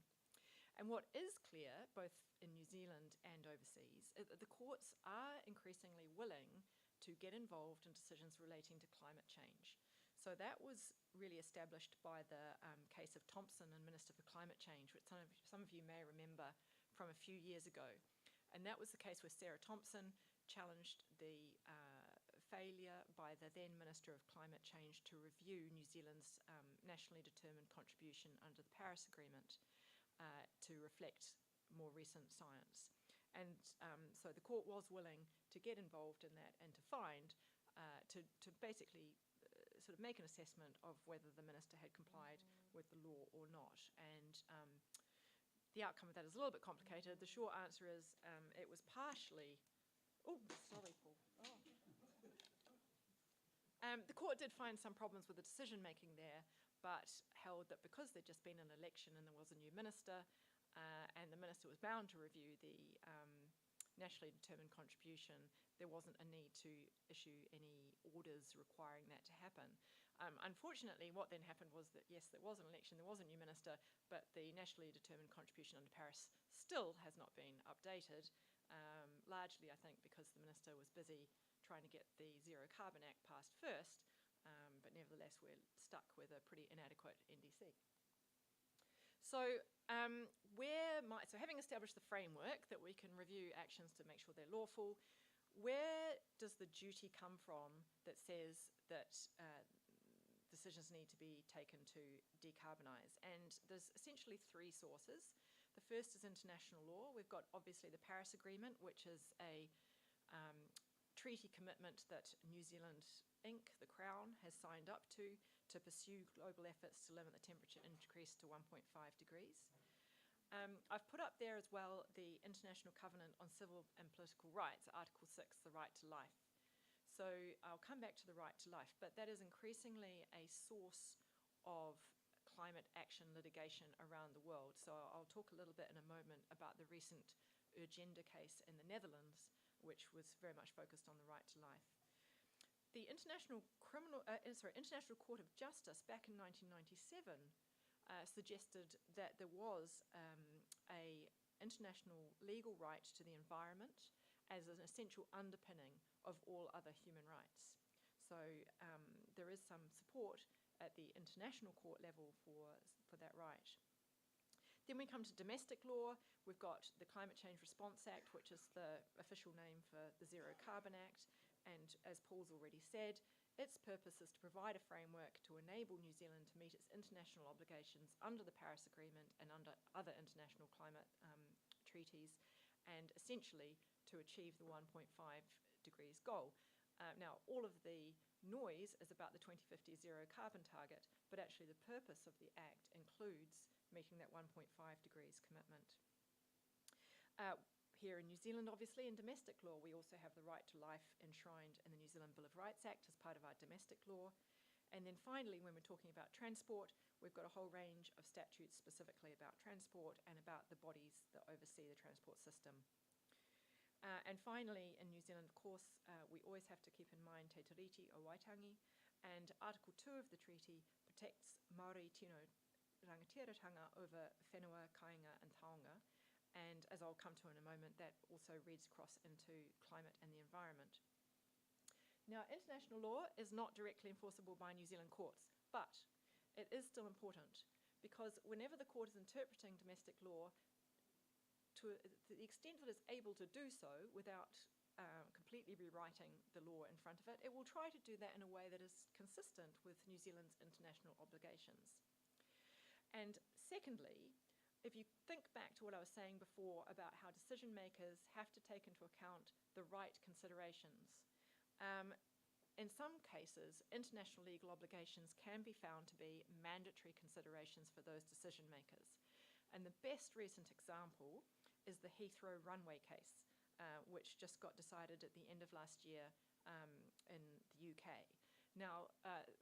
And what is clear, both in New Zealand and overseas, is that the courts are increasingly willing to get involved in decisions relating to climate change. So that was really established by the case of Thompson and Minister for Climate Change, which some of you may remember from a few years ago. And that was the case where Sarah Thompson challenged the failure by the then Minister of Climate Change to review New Zealand's nationally determined contribution under the Paris Agreement to reflect more recent science. And so the court was willing to get involved in that and to find, to basically sort of make an assessment of whether the minister had complied with the law or not. And the outcome of that is a little bit complicated. The short answer is it was partially... Oh, sorry, Paul. Oh. The court did find some problems with the decision-making there, but held that because there'd just been an election and there was a new minister, and the minister was bound to review the nationally determined contribution, there wasn't a need to issue any orders requiring that to happen. Unfortunately, what then happened was that, yes, there was an election, there was a new minister, but the nationally determined contribution under Paris still has not been updated, largely, I think, because the minister was busy trying to get the Zero Carbon Act passed first, but nevertheless, we're stuck with a pretty inadequate NDC. So having established the framework that we can review actions to make sure they're lawful, where does the duty come from that says that the decisions need to be taken to decarbonise. And there's essentially three sources. The first is international law. We've got obviously the Paris Agreement, which is a treaty commitment that New Zealand Inc., the Crown, has signed up to pursue global efforts to limit the temperature increase to 1.5 degrees. I've put up there as well the International Covenant on Civil and Political Rights, Article 6, the right to life. So I'll come back to the right to life, but that is increasingly a source of climate action litigation around the world. So I'll talk a little bit in a moment about the recent Urgenda case in the Netherlands, which was very much focused on the right to life. The International Court of Justice back in 1997 suggested that there was a international legal right to the environment as an essential underpinning of all other human rights. So there is some support at the international court level for that right. Then we come to domestic law. We've got the Climate Change Response Act, which is the official name for the Zero Carbon Act. And as Paul's already said, its purpose is to provide a framework to enable New Zealand to meet its international obligations under the Paris Agreement and under other international climate treaties, and essentially to achieve the 1.5 degrees goal. Now, all of the noise is about the 2050 zero carbon target, but actually the purpose of the Act includes meeting that 1.5 degrees commitment. Here in New Zealand, obviously, in domestic law, we also have the right to life enshrined in the New Zealand Bill of Rights Act as part of our domestic law. And then finally, when we're talking about transport, we've got a whole range of statutes specifically about transport and about the bodies that oversee the transport system. And finally, in New Zealand, of course, we always have to keep in mind Te Tiriti o Waitangi, and Article 2 of the treaty protects Māori tino rangatiratanga over whenua, kāinga and taonga. And as I'll come to in a moment, that also reads across into climate and the environment. Now, international law is not directly enforceable by New Zealand courts, but it is still important because whenever the court is interpreting domestic law, to the extent that it's able to do so without completely rewriting the law in front of it, it will try to do that in a way that is consistent with New Zealand's international obligations. And secondly, if you think back to what I was saying before about how decision makers have to take into account the right considerations, in some cases, international legal obligations can be found to be mandatory considerations for those decision makers. And the best recent example is the Heathrow runway case, which just got decided at the end of last year in the UK. Now,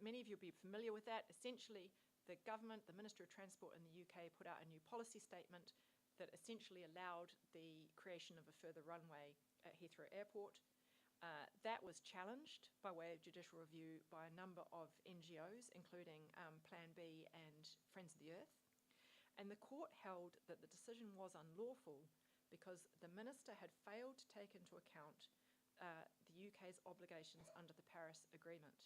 many of you will be familiar with that. Essentially, the government, the Minister of Transport in the UK, put out a new policy statement that essentially allowed the creation of a further runway at Heathrow Airport. That was challenged by way of judicial review by a number of NGOs, including Plan B and Friends of the Earth. And the court held that the decision was unlawful because the minister had failed to take into account the UK's obligations under the Paris Agreement.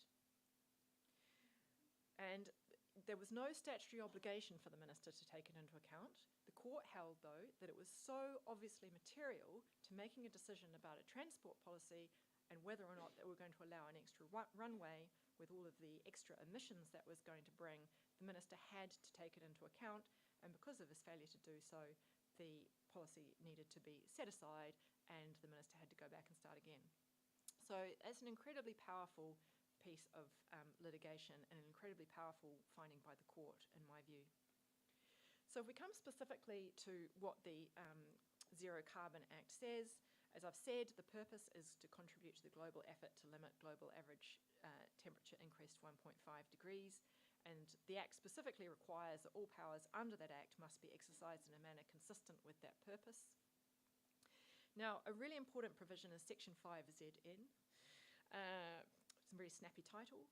And there was no statutory obligation for the minister to take it into account. The court held, though, that it was so obviously material to making a decision about a transport policy and whether or not they were going to allow an extra runway with all of the extra emissions that was going to bring, the minister had to take it into account, and because of his failure to do so, the policy needed to be set aside and the minister had to go back and start again. So that's an incredibly powerful piece of litigation and an incredibly powerful finding by the court, in my view. So if we come specifically to what the Zero Carbon Act says, as I've said, the purpose is to contribute to the global effort to limit global average temperature increase to 1.5 degrees. And the Act specifically requires that all powers under that Act must be exercised in a manner consistent with that purpose. Now, a really important provision is Section 5ZN. It's a very snappy title.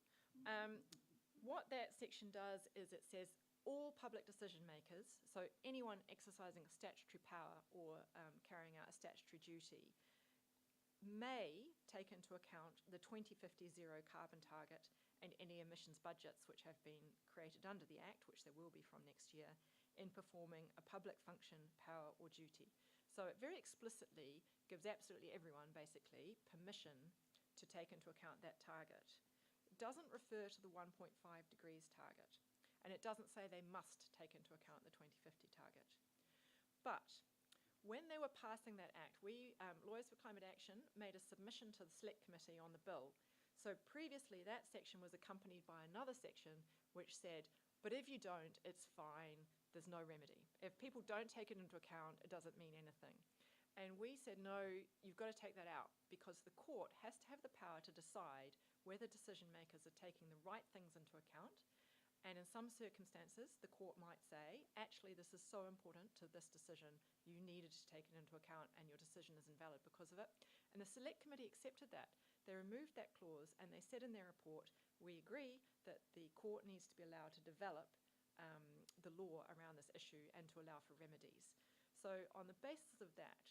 What that section does is it says all public decision makers, so anyone exercising a statutory power or carrying out a statutory duty, may take into account the 2050 zero carbon target and any emissions budgets which have been created under the Act, which there will be from next year, in performing a public function, power or duty. So it very explicitly gives absolutely everyone, basically, permission to take into account that target. doesn't refer to the 1.5 degrees target, and it doesn't say they must take into account the 2050 target. But when they were passing that act, we, Lawyers for Climate Action, made a submission to the Select Committee on the bill. So previously, that section was accompanied by another section which said, but if you don't, it's fine, there's no remedy. If people don't take it into account, it doesn't mean anything. And we said, no, you've got to take that out, because the court has to have the power to decide whether decision makers are taking the right things into account. And in some circumstances, the court might say, actually, this is so important to this decision, you needed to take it into account and your decision is invalid because of it. And the Select Committee accepted that. They removed that clause and they said in their report, we agree that the court needs to be allowed to develop the law around this issue and to allow for remedies. So on the basis of that,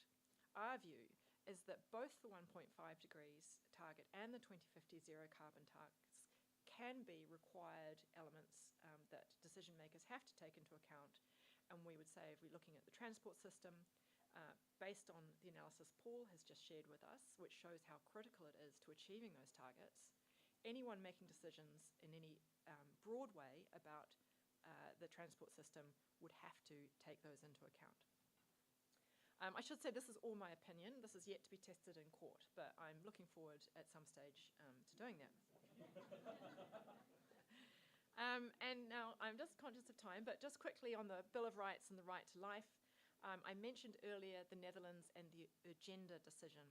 our view is that both the 1.5 degrees target and the 2050 zero carbon targets can be required elements that decision makers have to take into account. And we would say, if we're looking at the transport system, based on the analysis Paul has just shared with us, which shows how critical it is to achieving those targets, anyone making decisions in any broad way about the transport system would have to take those into account. I should say this is all my opinion. This is yet to be tested in court, but I'm looking forward at some stage to doing that. And now I'm just conscious of time, but just quickly on the Bill of Rights and the right to life. I mentioned earlier the Netherlands and the Agenda decision.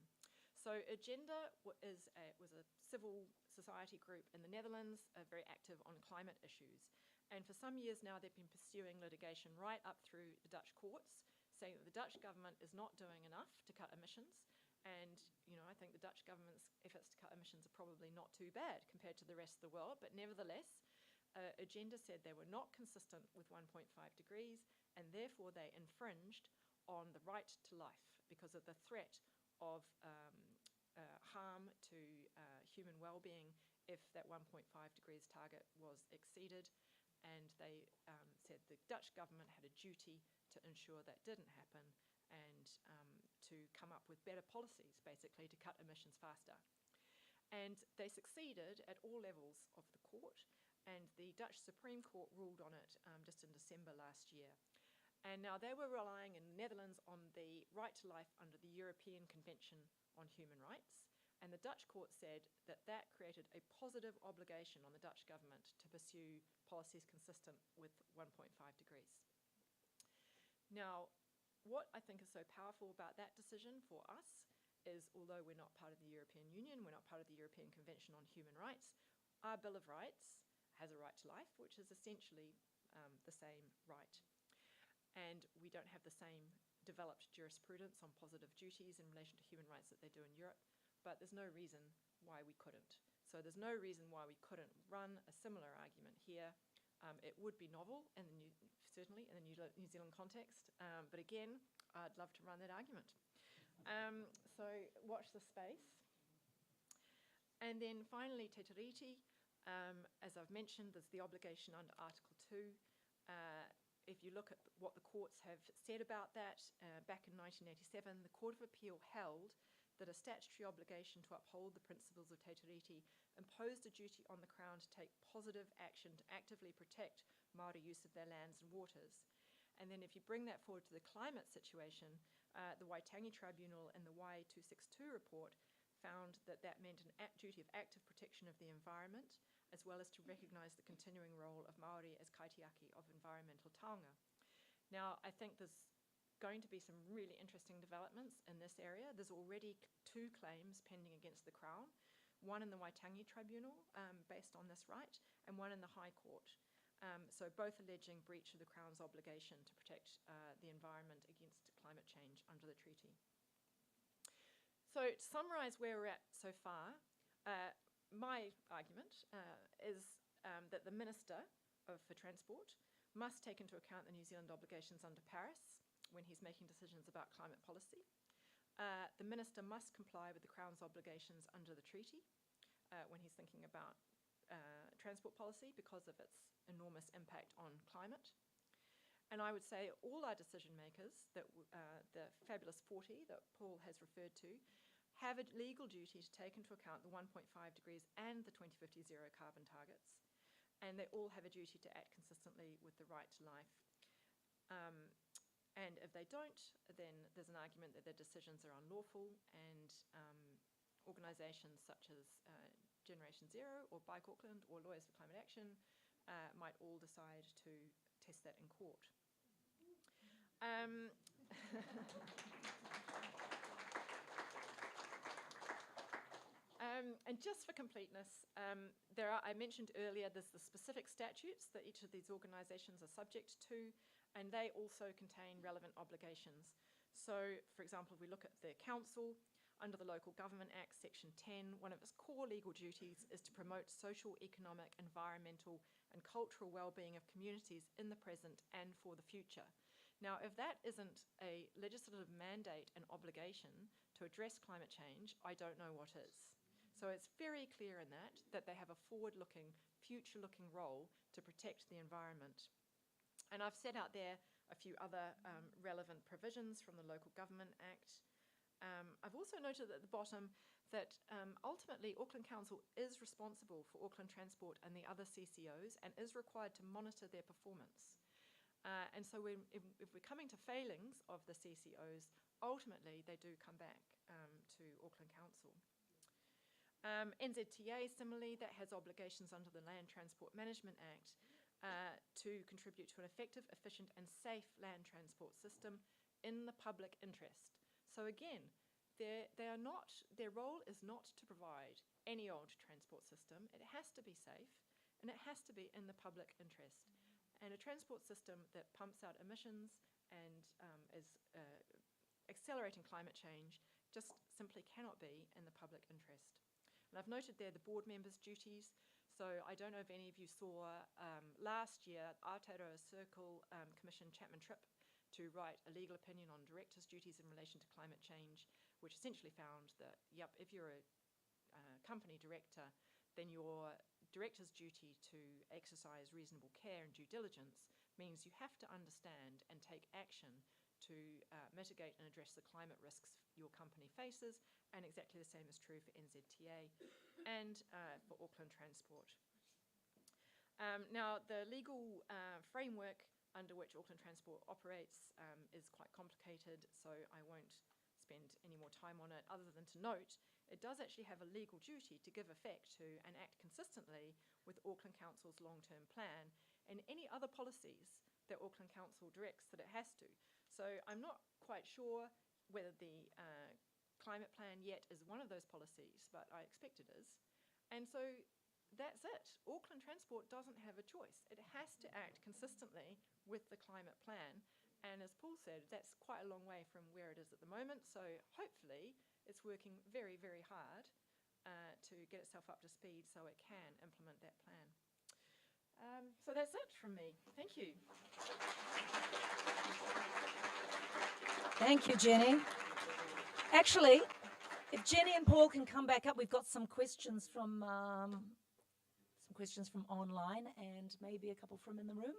So Agenda was a civil society group in the Netherlands, very active on climate issues. And for some years now, they've been pursuing litigation right up through the Dutch courts, saying that the Dutch government is not doing enough to cut emissions. And, you know, I think the Dutch government's efforts to cut emissions are probably not too bad compared to the rest of the world. But nevertheless, Agenda said they were not consistent with 1.5 degrees, and therefore they infringed on the right to life because of the threat of harm to human well-being if that 1.5 degrees target was exceeded. And they said the Dutch government had a duty to ensure that didn't happen and to come up with better policies, basically, to cut emissions faster. And they succeeded at all levels of the court, and the Dutch Supreme Court ruled on it just in December last year. And now they were relying in the Netherlands on the right to life under the European Convention on Human Rights, and the Dutch court said that that created a positive obligation on the Dutch government to pursue policies consistent with 1.5 degrees. Now, what I think is so powerful about that decision for us is, although we're not part of the European Union, we're not part of the European Convention on Human Rights, our Bill of Rights has a right to life, which is essentially the same right. And we don't have the same developed jurisprudence on positive duties in relation to human rights that they do in Europe, but there's no reason why we couldn't. So there's no reason why we couldn't run a similar argument here. It would be novel, certainly in the New Zealand context, but again, I'd love to run that argument. So watch the space. And then finally, Te Tiriti. As I've mentioned, there's the obligation under Article 2. If you look at what the courts have said about that, back in 1987, the Court of Appeal held that a statutory obligation to uphold the principles of Te Tiriti imposed a duty on the Crown to take positive action to actively protect Māori use of their lands and waters. And then if you bring that forward to the climate situation, the Waitangi Tribunal in the Y262 report found that that meant a duty of active protection of the environment, as well as to recognise the continuing role of Māori as kaitiaki of environmental taonga. Now, I think there's going to be some really interesting developments in this area. There's already 2 claims pending against the Crown, one in the Waitangi Tribunal based on this right, and one in the High Court. So both alleging breach of the Crown's obligation to protect the environment against climate change under the treaty. So to summarise where we're at so far, my argument is that the Minister for Transport must take into account the New Zealand obligations under Paris when he's making decisions about climate policy. The Minister must comply with the Crown's obligations under the treaty when he's thinking about transport policy because of its enormous impact on climate. And I would say all our decision makers, that the fabulous 40 that Paul has referred to, have a legal duty to take into account the 1.5 degrees and the 2050 zero carbon targets, and they all have a duty to act consistently with the right to life. And if they don't, then there's an argument that their decisions are unlawful, and organisations such as Generation Zero or Bike Auckland or Lawyers for Climate Action might all decide to test that in court. And just for completeness, I mentioned earlier there's the specific statutes that each of these organisations are subject to, and they also contain relevant obligations. So, for example, if we look at the council, under the Local Government Act, Section 10, one of its core legal duties is to promote social, economic, environmental, and cultural well-being of communities in the present and for the future. Now, if that isn't a legislative mandate and obligation to address climate change, I don't know what is. So it's very clear in that they have a forward-looking, future-looking role to protect the environment. And I've set out there a few other relevant provisions from the Local Government Act. I've also noted at the bottom that ultimately Auckland Council is responsible for Auckland Transport and the other CCOs and is required to monitor their performance. And so if we're coming to failings of the CCOs, ultimately they do come back to Auckland Council. NZTA, similarly, that has obligations under the Land Transport Management Act to contribute to an effective, efficient and safe land transport system in the public interest. So again, their role is not to provide any old transport system. It has to be safe and it has to be in the public interest. And a transport system that pumps out emissions and is accelerating climate change just simply cannot be in the public interest. And I've noted there the board members' duties. So I don't know if any of you saw last year Aotearoa Circle commissioned Chapman Tripp to write a legal opinion on directors' duties in relation to climate change, which essentially found that, yep, if you're a company director, then your director's duty to exercise reasonable care and due diligence means you have to understand and take action to mitigate and address the climate risks your company faces, and exactly the same is true for NZTA and for Auckland Transport. Now, the legal framework under which Auckland Transport operates is quite complicated, so I won't spend any more time on it, other than to note it does actually have a legal duty to give effect to and act consistently with Auckland Council's long-term plan and any other policies that Auckland Council directs that it has to. So I'm not quite sure whether the climate plan yet is one of those policies, but I expect it is. And so that's it. Auckland Transport doesn't have a choice. It has to act consistently with the climate plan. And as Paul said, that's quite a long way from where it is at the moment. So hopefully it's working very, very hard to get itself up to speed so it can implement that plan. So that's it from me. Thank you. Thank you, Jenny. Actually, if Jenny and Paul can come back up, we've got some questions from online and maybe a couple from in the room.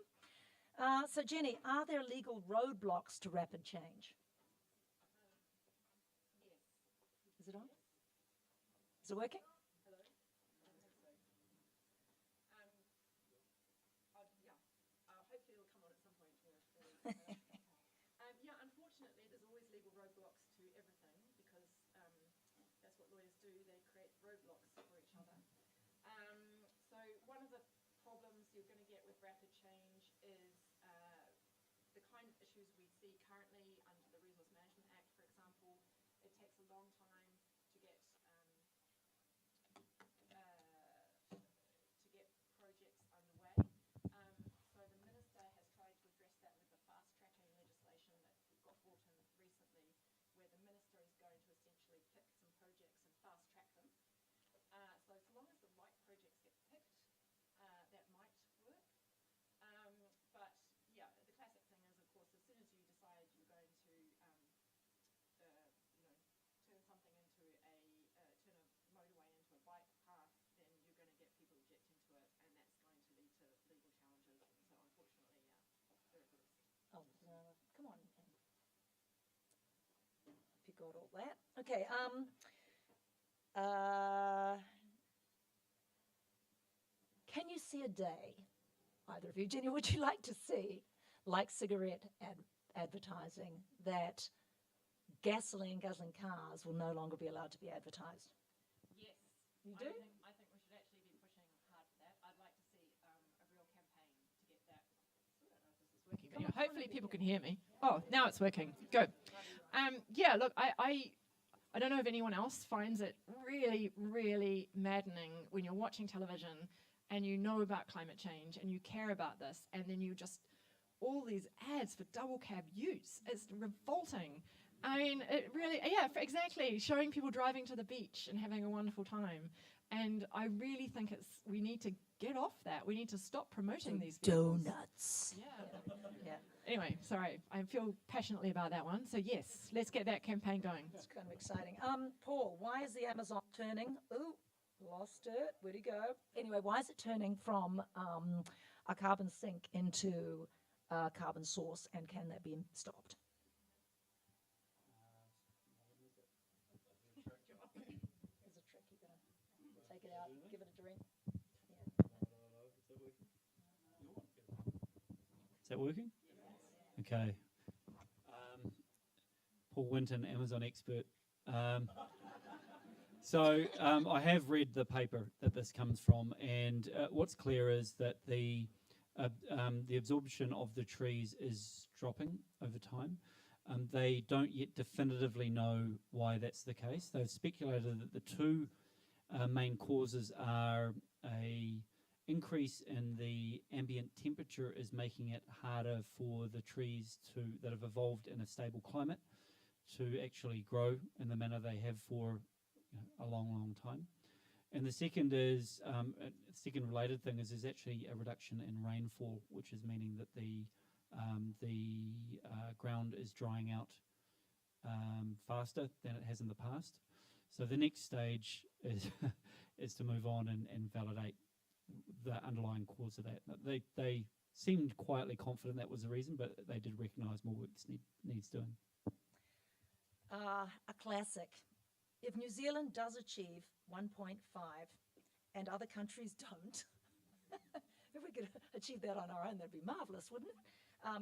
So Jenny, are there legal roadblocks to rapid change? Yes. Is it on? Is it working? Hello? Hopefully it'll come on at some point. Yeah, unfortunately there's always legal roadblocks to everything because that's what lawyers do. They create roadblocks for each other. So one of the problems you're going to get with rapid change is the kind of issues we see currently under the Resource Management Act, for example. It takes a long time to get projects underway. So the Minister has tried to address that with the fast-tracking legislation that got brought in recently, where the Minister is going to essentially pick some projects and fast-track them. So long as the right projects get picked, that might work. But yeah, the classic thing is, of course, as soon as you decide you're going to, turn something into turn a motorway into a bike path, then you're going to get people objecting to it, and that's going to lead to legal challenges. So unfortunately, there is a risk. Oh, come on. Hope you got all that. Okay. Can you see a day, either of you, Jenny, would you like to see, like cigarette advertising, that guzzling cars will no longer be allowed to be advertised? Yes. You do? I think we should actually be pushing hard for that. I'd like to see a real campaign to get that. I don't know if this is working. But anyway, hopefully people can hear me. Oh, now it's working. Good. Yeah, look, I don't know if anyone else finds it really, really maddening when you're watching television and you know about climate change and you care about this, and then you just, all these ads for double cab use. It's revolting. I mean, it really, yeah, exactly, showing people driving to the beach and having a wonderful time. And I really think we need to get off that. We need to stop promoting these vehicles. Donuts. Yeah. Yeah, Anyway, sorry, I feel passionately about that one. So yes, let's get that campaign going. it's kind of exciting. Paul, why is the Amazon turning? Ooh, lost it. Where'd he go? Anyway, why is it turning from a carbon sink into a carbon source, and can that be stopped? There's a trick. You're going to take it out, give it a drink. Is that working? Okay. Paul Winton, Amazon expert. So I have read the paper that this comes from, and what's clear is that the absorption of the trees is dropping over time. They don't yet definitively know why that's the case. They've speculated that the two main causes are a increase in the ambient temperature is making it harder for the trees that have evolved in a stable climate to actually grow in the manner they have for a long, long time. And the second is, second related thing is there's actually a reduction in rainfall, which is meaning that the ground is drying out faster than it has in the past. So the next stage is is to move on and validate the underlying cause of that. They seemed quietly confident that was the reason, but they did recognise more work needs doing. A classic. If New Zealand does achieve 1.5 and other countries don't, if we could achieve that on our own, that'd be marvellous, wouldn't it?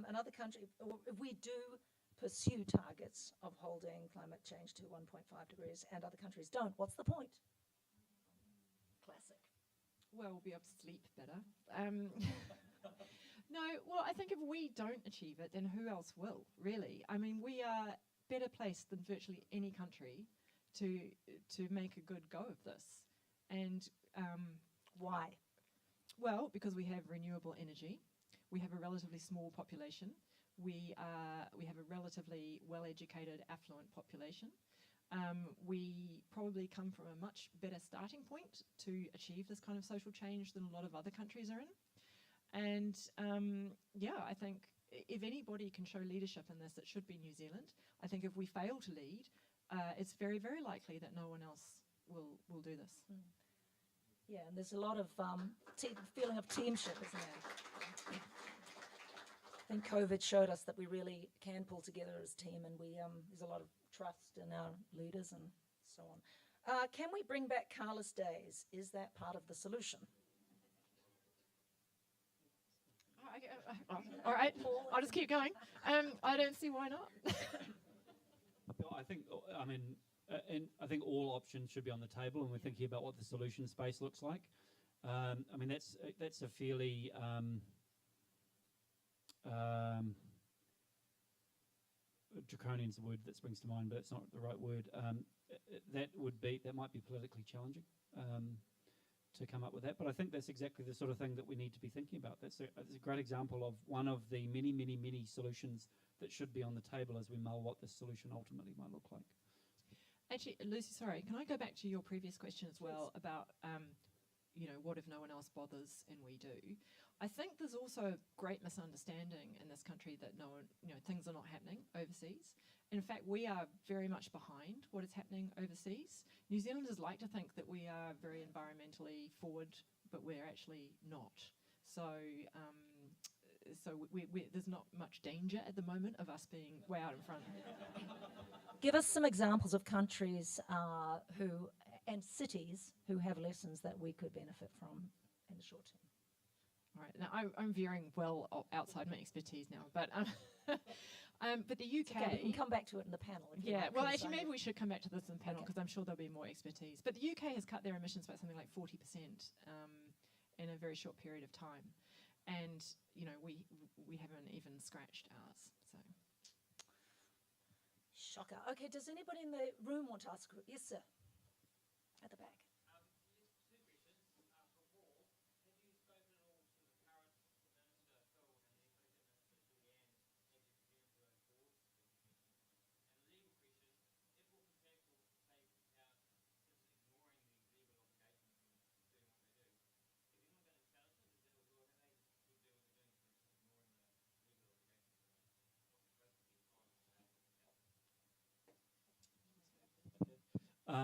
Another country, or if we do pursue targets of holding climate change to 1.5 degrees and other countries don't, what's the point? Classic. Well, we'll be able to sleep better. No, well, I think if we don't achieve it, then who else will, really? I mean, we are better placed than virtually any country to make a good go of this. And why? Well, because we have renewable energy, we have a relatively small population, we have a relatively well-educated, affluent population. We probably come from a much better starting point to achieve this kind of social change than a lot of other countries are in. And yeah, I think if anybody can show leadership in this, it should be New Zealand. I think if we fail to lead, it's very, very likely that no one else will do this. Mm. Yeah, and there's a lot of feeling of teamship, isn't there? I think COVID showed us that we really can pull together as a team, and there's a lot of trust in our leaders and so on. Can we bring back carless days? Is that part of the solution? All right, I'll just keep going. I don't see why not. I think, and I think all options should be on the table, and we're thinking about what the solution space looks like. I mean, that's a fairly draconian's the word that springs to mind, but it's not the right word. That might be politically challenging to come up with that, but I think that's exactly the sort of thing that we need to be thinking about. That's a great example of one of the many, many, many solutions that should be on the table as we mull what this solution ultimately might look like. Actually, Lucy, sorry, can I go back to your previous question as well about, what if no one else bothers and we do? I think there's also a great misunderstanding in this country that things are not happening overseas. In fact, we are very much behind what is happening overseas. New Zealanders like to think that we are very environmentally forward, but we're actually not. So there's not much danger at the moment of us being way out in front. Give us some examples of countries who and cities who have lessons that we could benefit from in the short term. All right, now I'm veering well outside my expertise now, but but the UK. Okay, we can come back to it in the panel. If you Yeah, like, well, 'cause actually, maybe we should come back to this in the panel Okay. because I'm sure there'll be more expertise. But the UK has cut their emissions by something like 40% in a very short period of time, and we haven't even scratched ours. So. Shocker. Okay, does anybody in the room want to ask? Yes, sir. At the back.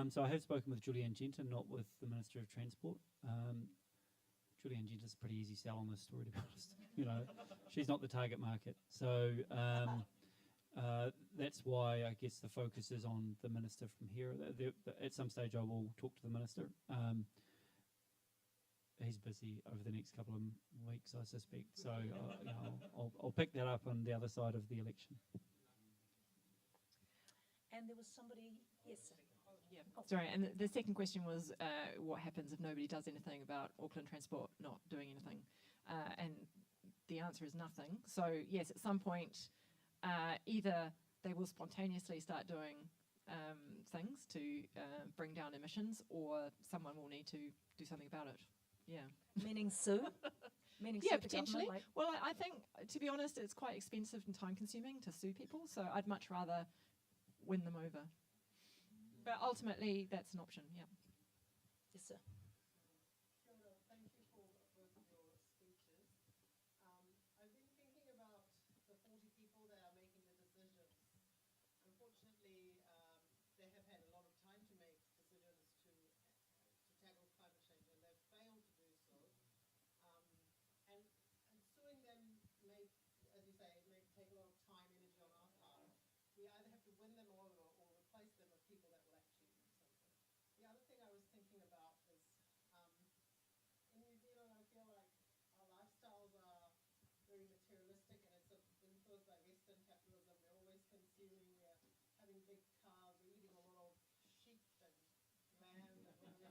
So I have spoken with Julianne Jenton, not with the Minister of Transport. Julianne Jenton's a pretty easy sell on this story, to be honest. She's not the target market. So that's why I guess the focus is on the Minister from here. At some stage I will talk to the Minister. He's busy over the next couple of weeks, I suspect. So I'll pick that up on the other side of the election. And there was somebody, yes, sir. Yeah, sorry, and the second question was what happens if nobody does anything about Auckland Transport not doing anything? And the answer is nothing. So yes, at some point, either they will spontaneously start doing things to bring down emissions, or someone will need to do something about it. Yeah. Meaning sue? Meaning Yeah, sue the potentially. government, like- Well, I think, to be honest, it's quite expensive and time-consuming to sue people, so I'd much rather win them over. But ultimately, that's an option, yeah. Yes, sir. Thank you for both of your speeches. I've been thinking about the 40 people that are making the decisions. Unfortunately, they have had a lot of time to make decisions to tackle climate change, and they've failed to do so. And suing them may, as you say, it may take a lot of time, energy on our part. We either have to win them over or replace them with people that will actually do something. The other thing I was thinking about is in New Zealand, I feel like our lifestyles are very materialistic, and it's influenced by Western capitalism. We're always consuming, we're having big cars, we're eating a lot of sheep and lamb and whatever.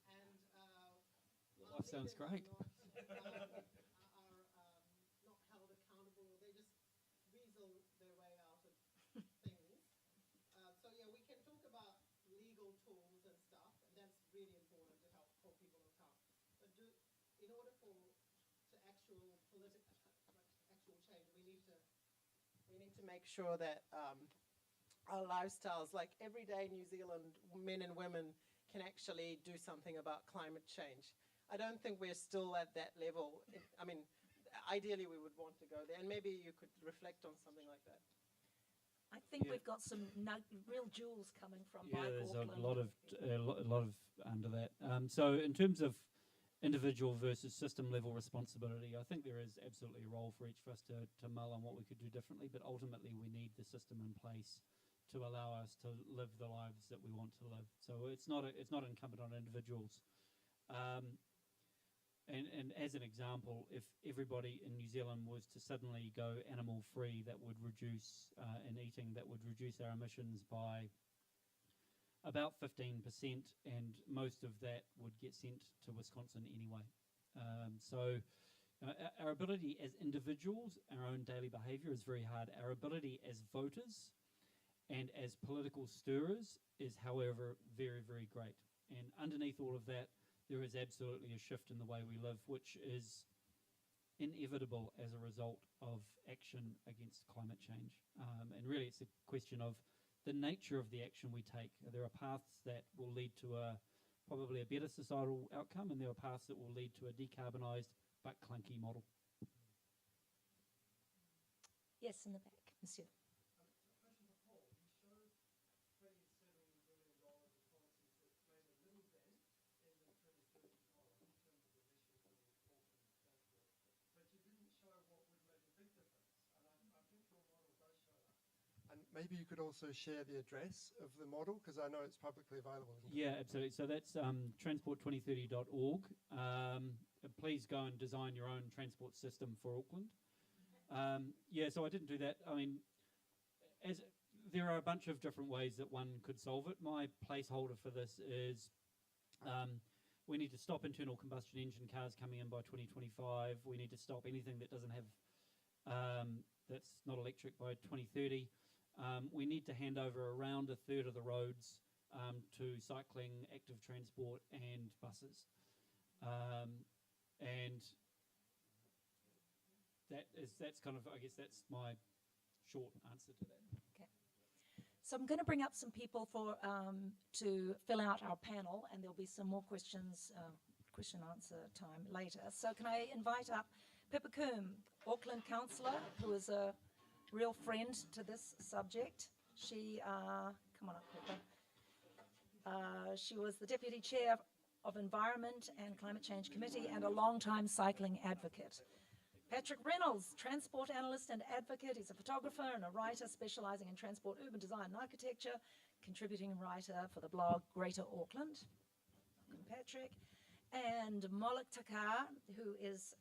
And Your life sounds great. Are not held accountable. They just weasel their way out of things. So yeah, we can talk about legal tools and stuff, and that's really important to help hold people account. But in order to actual change, we need to make sure that our lifestyles, like everyday New Zealand men and women, can actually do something about climate change. I don't think we're still at that level. I mean, ideally we would want to go there, and maybe you could reflect on something like that. I think Yeah. we've got some real jewels coming from Yeah, Bike there's Auckland. a lot of under that. So in terms of individual versus system level responsibility, I think there is absolutely a role for each of us to mull on what we could do differently, but ultimately we need the system in place to allow us to live the lives that we want to live. So it's not incumbent on individuals. And as an example, if everybody in New Zealand was to suddenly go animal free, that would reduce in eating, that would reduce our emissions by about 15%, and most of that would get sent to Wisconsin anyway. So our ability as individuals, our own daily behaviour is very hard. Our ability as voters and as political stirrers is, however, very, very great. And underneath all of that, there is absolutely a shift in the way we live, which is inevitable as a result of action against climate change. And really it's a question of the nature of the action we take. There are paths that will lead to probably a better societal outcome, and there are paths that will lead to a decarbonised but clunky model. Yes, in the back, monsieur. maybe you could also share the address of the model, because I know it's publicly available, isn't it? Yeah, absolutely. So that's transport2030.org. Please go and design your own transport system for Auckland. Yeah, so I didn't do that. I mean, there are a bunch of different ways that one could solve it. My placeholder for this is we need to stop internal combustion engine cars coming in by 2025. We need to stop anything that doesn't have that's not electric by 2030. We need to hand over around a third of the roads to cycling, active transport, and buses. And that's kind of, I guess that's my short answer to that. Okay. So I'm going to bring up some people to fill out our panel, and there'll be some more questions, question answer time later. So can I invite up Pippa Coombe, Auckland councillor, who is a real friend to this subject. She, come on up, Pippa. She was the Deputy Chair of Environment and Climate Change Committee and a long-time cycling advocate. Patrick Reynolds, transport analyst and advocate. He's a photographer and a writer specialising in transport, urban design and architecture, contributing writer for the blog Greater Auckland. Welcome, Patrick. And Molek Takar, who is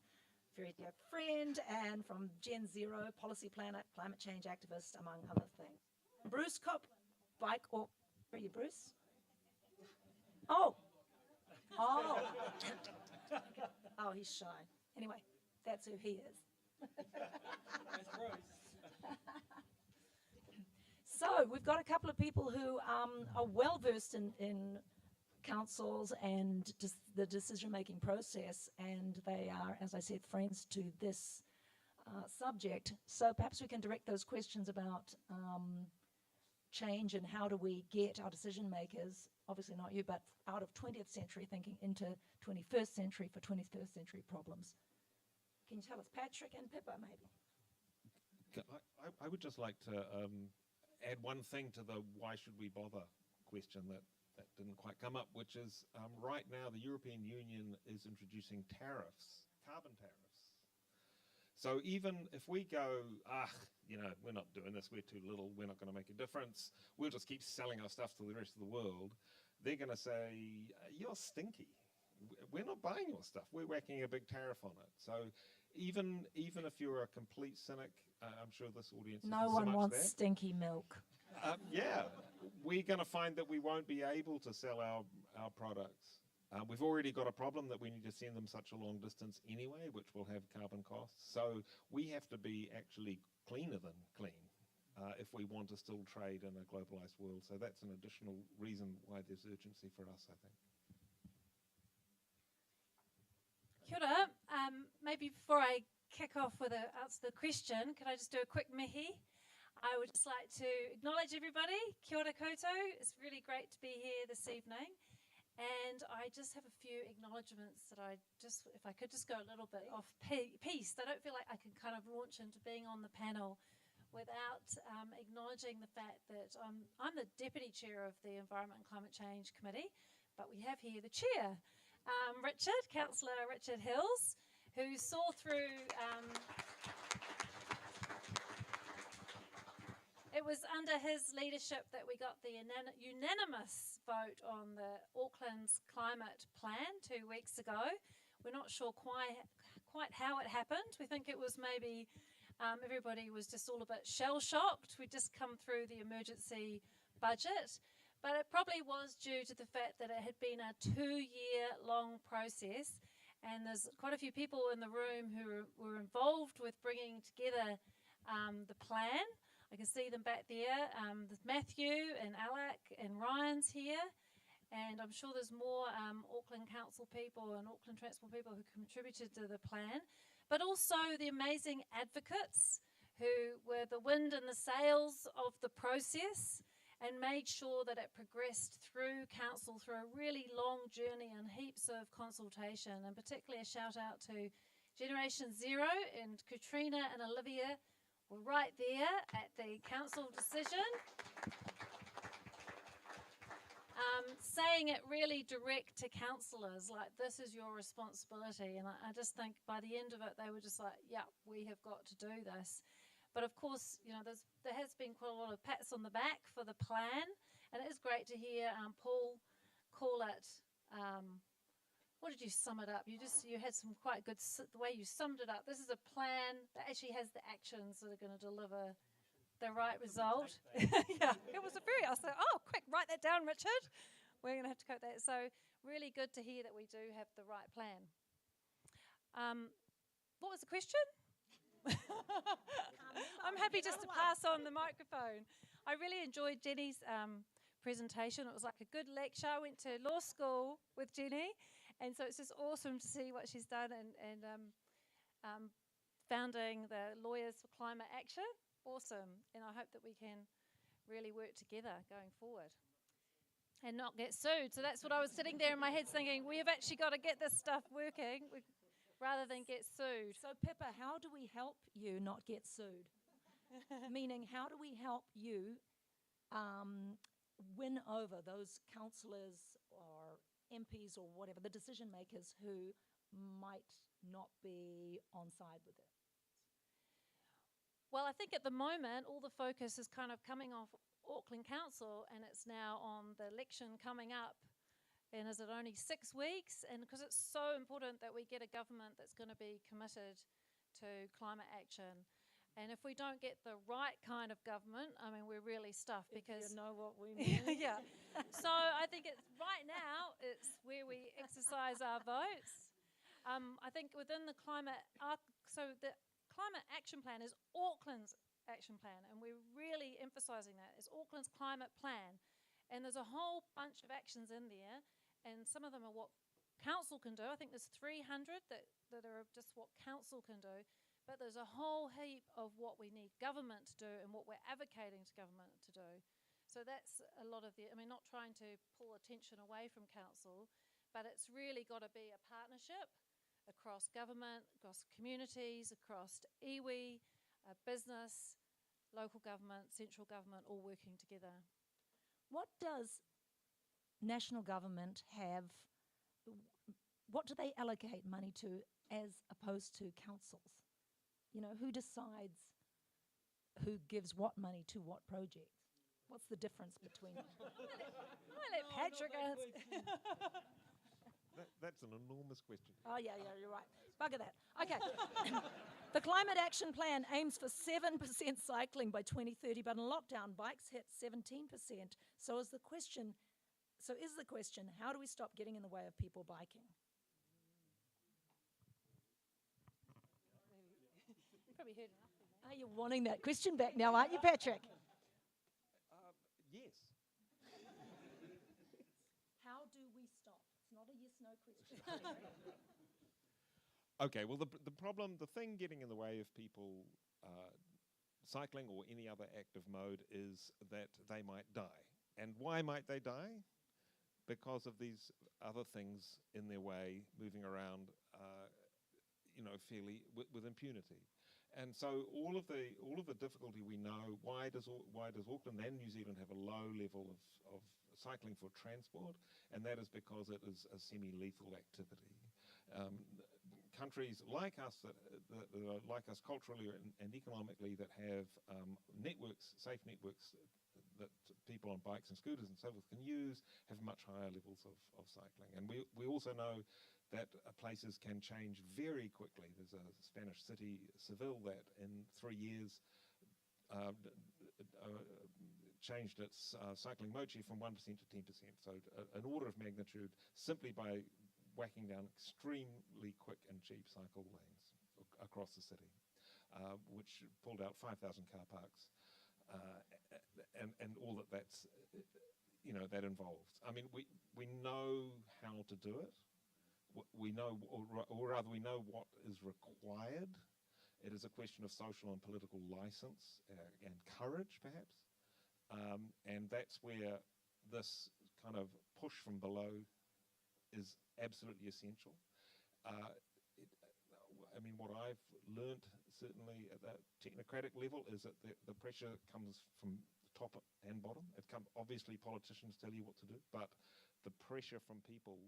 a very dear friend and from Gen Zero, Policy Planet, climate change activist, among other things. Bruce Copland, bike or where are you, Bruce? Oh. Oh. Oh, he's shy. Anyway. That's who he is. So we've got a couple of people who are well versed in councils and the decision-making process, and they are, as I said, friends to this subject. So perhaps we can direct those questions about change and how do we get our decision makers, obviously not you, but out of 20th century thinking into 21st century for 21st century problems. Can you tell us, Patrick and Pippa, maybe? I would just like to add one thing to the why should we bother question that didn't quite come up, which is right now the European Union is introducing tariffs, carbon tariffs. So even if we go, we're not doing this, we're too little, we're not going to make a difference, we'll just keep selling our stuff to the rest of the world, they're going to say, you're stinky. We're not buying your stuff. We're whacking a big tariff on it. So even if you're a complete cynic, I'm sure this audience no isn't one so much wants that. stinky milk. Yeah, we're going to find that we won't be able to sell our products. We've already got a problem that we need to send them such a long distance anyway, which will have carbon costs. So we have to be actually cleaner than clean if we want to still trade in a globalized world. So that's an additional reason why there's urgency for us, I think. Kia ora. Maybe before I kick off with answer the question, could I just do a quick mihi? I would just like to acknowledge everybody. Kia ora koutou. It's really great to be here this evening. And I just have a few acknowledgements that if I could just go a little bit off piste. I don't feel like I can kind of launch into being on the panel without acknowledging the fact that I'm the Deputy Chair of the Environment and Climate Change Committee, but we have here the Chair. Councillor Richard Hills, who saw through, it was under his leadership that we got the unanimous vote on the Auckland's climate plan 2 weeks ago. We're not sure quite how it happened. We think it was maybe everybody was just all a bit shell-shocked. We'd just come through the emergency budget. But it probably was due to the fact that it had been a 2-year-long process, and there's quite a few people in the room who were involved with bringing together the plan. I can see them back there. There's Matthew and Alec and Ryan's here, and I'm sure there's more Auckland Council people and Auckland Transport people who contributed to the plan, but also the amazing advocates who were the wind and the sails of the process, and made sure that it progressed through council through a really long journey and heaps of consultation, and particularly a shout out to Generation Zero, and Katrina and Olivia were right there at the council decision, saying it really direct to councillors, like this is your responsibility. And I just think by the end of it they were just like, yeah, we have got to do this. But of course, there has been quite a lot of pats on the back for the plan, and it is great to hear Paul call it. What did you sum it up? You had some quite good the way you summed it up. This is a plan that actually has the actions that are going to deliver the right result. Yeah, it was I said, oh, quick, write that down, Richard. We're going to have to quote that. So really good to hear that we do have the right plan. What was the question? I'm happy just to pass on the microphone. I really enjoyed Jenny's presentation. It was like a good lecture. I went to law school with Jenny, and so it's just awesome to see what she's done and founding the Lawyers for Climate Action. Awesome. And I hope that we can really work together going forward and not get sued. So that's what I was sitting there in my head thinking, we have actually got to get this stuff working rather than get sued. So, Pippa, how do we help you not get sued? Meaning, how do we help you win over those councillors or MPs or whatever, the decision makers who might not be on side with it? Well, I think at the moment, all the focus is kind of coming off Auckland Council, and it's now on the election coming up. And is it only 6 weeks? And because it's so important that we get a government that's going to be committed to climate action. And if we don't get the right kind of government, I mean, we're really stuffed because... You know what we mean. Yeah. So I think right now, it's where we exercise our votes. I think within the climate... So the climate action plan is Auckland's action plan, and we're really emphasising that. It's Auckland's climate plan. And there's a whole bunch of actions in there, and some of them are what council can do. I think there's 300 that are just what council can do, but there's a whole heap of what we need government to do and what we're advocating to government to do. So that's a lot of not trying to pull attention away from council, but it's really got to be a partnership across government, across communities, across iwi, business, local government, central government, all working together. What does national government have, what do they allocate money to as opposed to councils? Who decides who gives what money to what projects? What's the difference between them? I'll let Patrick answer. That's an enormous question. Oh, yeah, you're right. Bugger that. Okay. The Climate Action Plan aims for 7% cycling by 2030, but in lockdown, bikes hit 17%. So is the question, how do we stop getting in the way of people biking? You probably heard enough. Are you wanting that question back now, aren't you, Patrick? Yes. How do we stop? It's not a yes-no question. Okay, well, the thing getting in the way of people cycling or any other active mode is that they might die. And why might they die? Because of these other things in their way, moving around, fairly with impunity. And so all of the difficulty we know, why does Auckland and New Zealand have a low level of cycling for transport? And that is because it is a semi-lethal activity. Countries like us that are like us culturally and economically that have safe networks that people on bikes and scooters and so forth can use, have much higher levels of cycling. And we also know that places can change very quickly. There's a Spanish city, Seville, that in 3 years changed its cycling mochi from 1% to 10%. So an order of magnitude simply by whacking down extremely quick and cheap cycle lanes across the city, which pulled out 5,000 car parks, and all that involves. I mean, we know how to do it. We know, or rather, we know what is required. It is a question of social and political license and courage, perhaps, and that's where this kind of push from below is absolutely essential. What I've learnt, certainly at that technocratic level, is that the pressure comes from top and bottom. Obviously, politicians tell you what to do, but the pressure from people,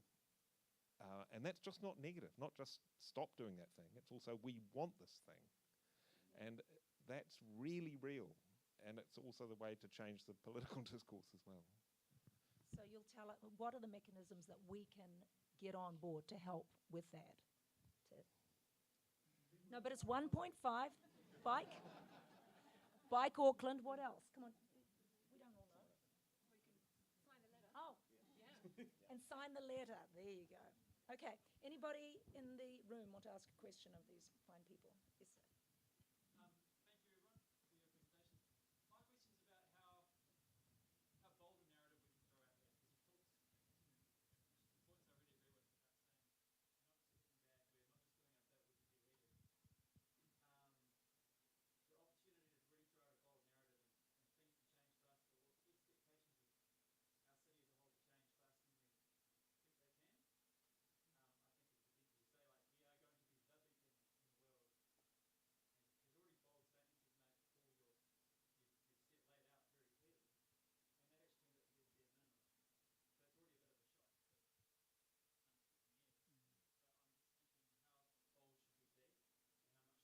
and that's just not negative, not just stop doing that thing. It's also, we want this thing. And that's really real. And it's also the way to change the political discourse as well. So you'll tell us, what are the mechanisms that we can get on board to help with that? No, but it's 1.5, bike, Auckland, what else? Come on, we don't all know. Oh, yeah. And sign the letter, there you go. Okay, anybody in the room want to ask a question of these fine people? Yes, sir. Thank you, everyone, for your presentation. My question is about how bold a narrative we can throw out there. Because of course, the points I really agree with about saying we're not just sitting back, we're not just filling our plate, we can be leaders. The opportunity to really throw out a bold narrative and things to change faster, or expectations of our city as a whole to change faster than we think they can. I think is the key to say, like, we are going to be the beacon in the world. And there's already bold statements you've made before you've set laid out very clearly. And that actually turned out to be the bare minimum. So it's already a bit of a shock to uncertain years. So I'm just thinking, how bold should we be, and how much trust should we put in people to come with that vision? Your thoughts on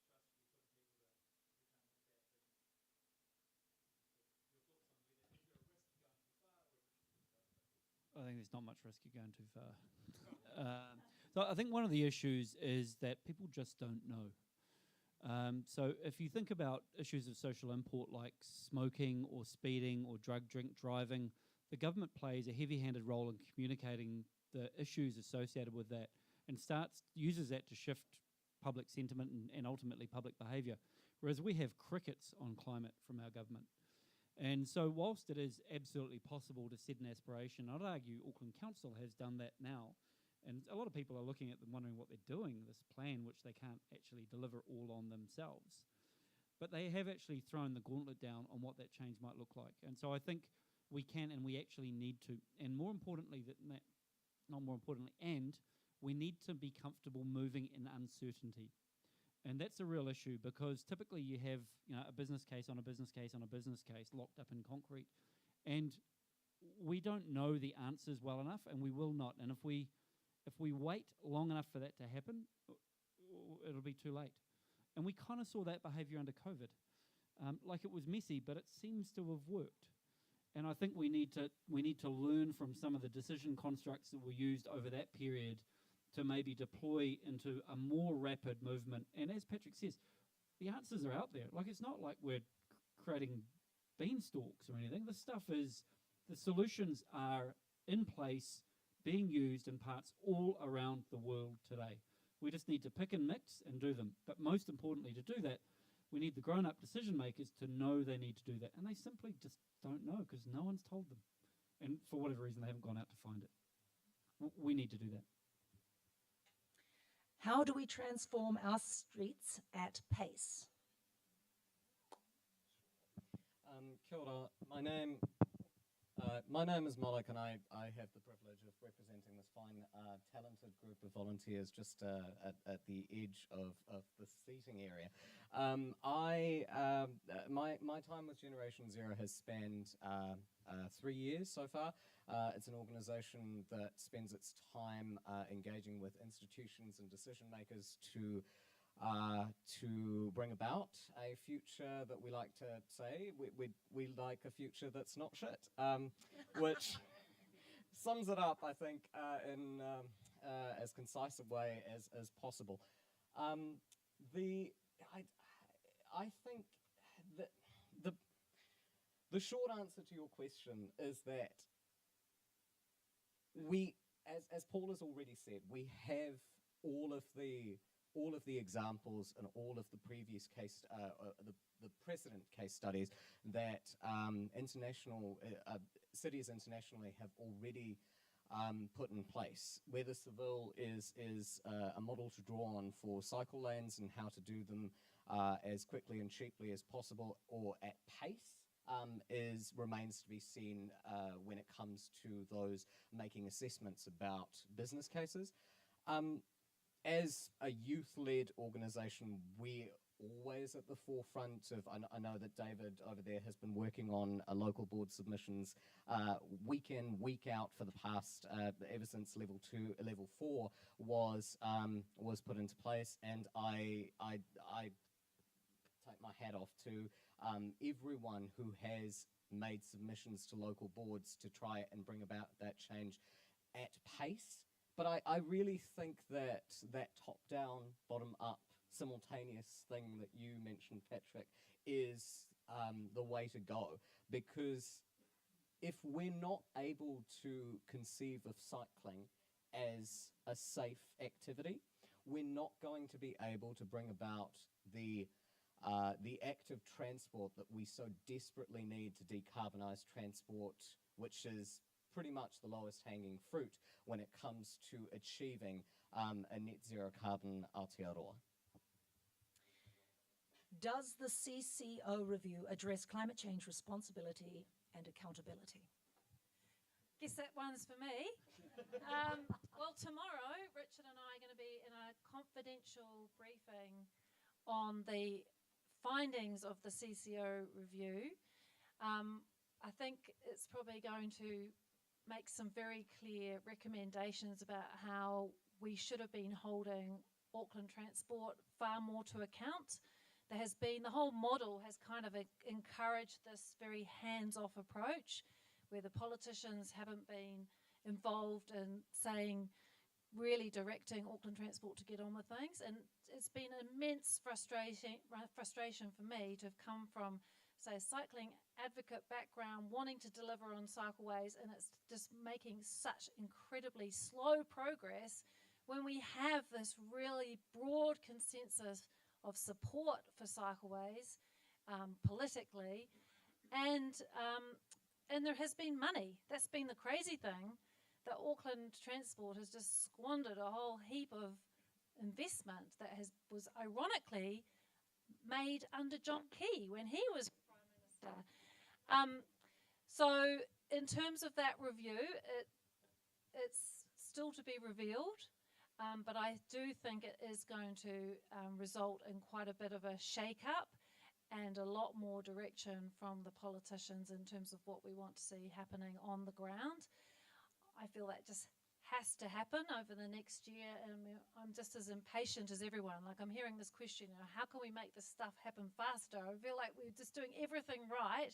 whether is there a risk going too far, or is it should we just go? I think there's not much risk you're going too far. So I think one of the issues is that people just don't know. So if you think about issues of social import like smoking or speeding or drink driving, the government plays a heavy-handed role in communicating the issues associated with that and uses that to shift public sentiment and ultimately public behaviour, whereas we have crickets on climate from our government. And so whilst it is absolutely possible to set an aspiration, I'd argue Auckland Council has done that now. And a lot of people are looking at them wondering what they're doing, this plan which they can't actually deliver all on themselves. But they have actually thrown the gauntlet down on what that change might look like. And so I think we can and we actually need to. And more importantly than that, not more importantly, and we need to be comfortable moving in uncertainty. And that's a real issue because typically you have a business case on a business case on a business case locked up in concrete. And we don't know the answers well enough, and we will not. And if we wait long enough for that to happen, it'll be too late. And we kind of saw that behaviour under COVID. Like it was messy, but it seems to have worked. And I think we need to learn from some of the decision constructs that were used over that period to maybe deploy into a more rapid movement. And as Patrick says, the answers are out there. Like, it's not like we're creating beanstalks or anything. The solutions are in place, being used in parts all around the world today. We just need to pick and mix and do them. But most importantly, to do that, we need the grown-up decision makers to know they need to do that. And they simply just don't know because no one's told them. And for whatever reason, they haven't gone out to find it. We need to do that. How do we transform our streets at pace? Kia ora. My name is Moloch, and I have the privilege of representing this fine, talented group of volunteers just at the edge of the seating area. My time with Generation Zero has spanned 3 years so far. It's an organisation that spends its time engaging with institutions and decision makers to bring about a future that we like to say we like a future that's not shit, which sums it up, I think, in as concise a way as possible. I think that the short answer to your question is that we, as Paul has already said, we have all of the examples and all of the previous the precedent case studies that international cities internationally have already put in place. Weather Seville is a model to draw on for cycle lanes and how to do them as quickly and cheaply as possible, or at pace. Remains to be seen when it comes to those making assessments about business cases. As a youth-led organisation, we're always at the forefront of, I know that David over there has been working on local board submissions week in, week out for the past, ever since level 4 was put into place, and I take my hat off to everyone who has made submissions to local boards to try and bring about that change at pace. But I really think that that top-down, bottom-up, simultaneous thing that you mentioned, Patrick, is the way to go. Because if we're not able to conceive of cycling as a safe activity, we're not going to be able to bring about the active transport that we so desperately need to decarbonise transport, which is pretty much the lowest hanging fruit when it comes to achieving a net zero carbon Aotearoa. Does the CCO review address climate change responsibility and accountability? Guess that one's for me. Well, tomorrow, Richard and I are going to be in a confidential briefing on the findings of the CCO review. I think it's probably going to make some very clear recommendations about how we should have been holding Auckland Transport far more to account. There has been, the whole model has kind of encouraged this very hands-off approach where the politicians haven't been involved in saying, really directing Auckland Transport to get on with things. And it's been immense frustration for me to have come from, say, a cycling advocate background, wanting to deliver on cycleways, and it's just making such incredibly slow progress when we have this really broad consensus of support for cycleways politically, and there has been money. That's been the crazy thing, that Auckland Transport has just squandered a whole heap of investment that was ironically made under John Key when he was Prime Minister. So in terms of that review, it's still to be revealed, but I do think it is going to result in quite a bit of a shake-up and a lot more direction from the politicians in terms of what we want to see happening on the ground. I feel that just has to happen over the next year, and I'm just as impatient as everyone. Like, I'm hearing this question, how can we make this stuff happen faster? I feel like we're just doing everything right,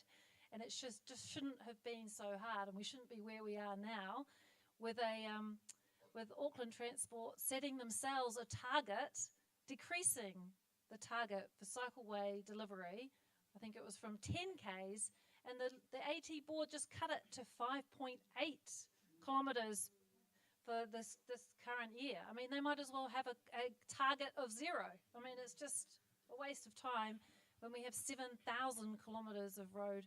and it just shouldn't have been so hard, and we shouldn't be where we are now with Auckland Transport setting themselves a target, decreasing the target for cycleway delivery. I think it was from 10 Ks, and the AT board just cut it to 5.8 kilometres for this current year. I mean, they might as well have a target of 0. I mean, it's just a waste of time when we have 7,000 kilometres of road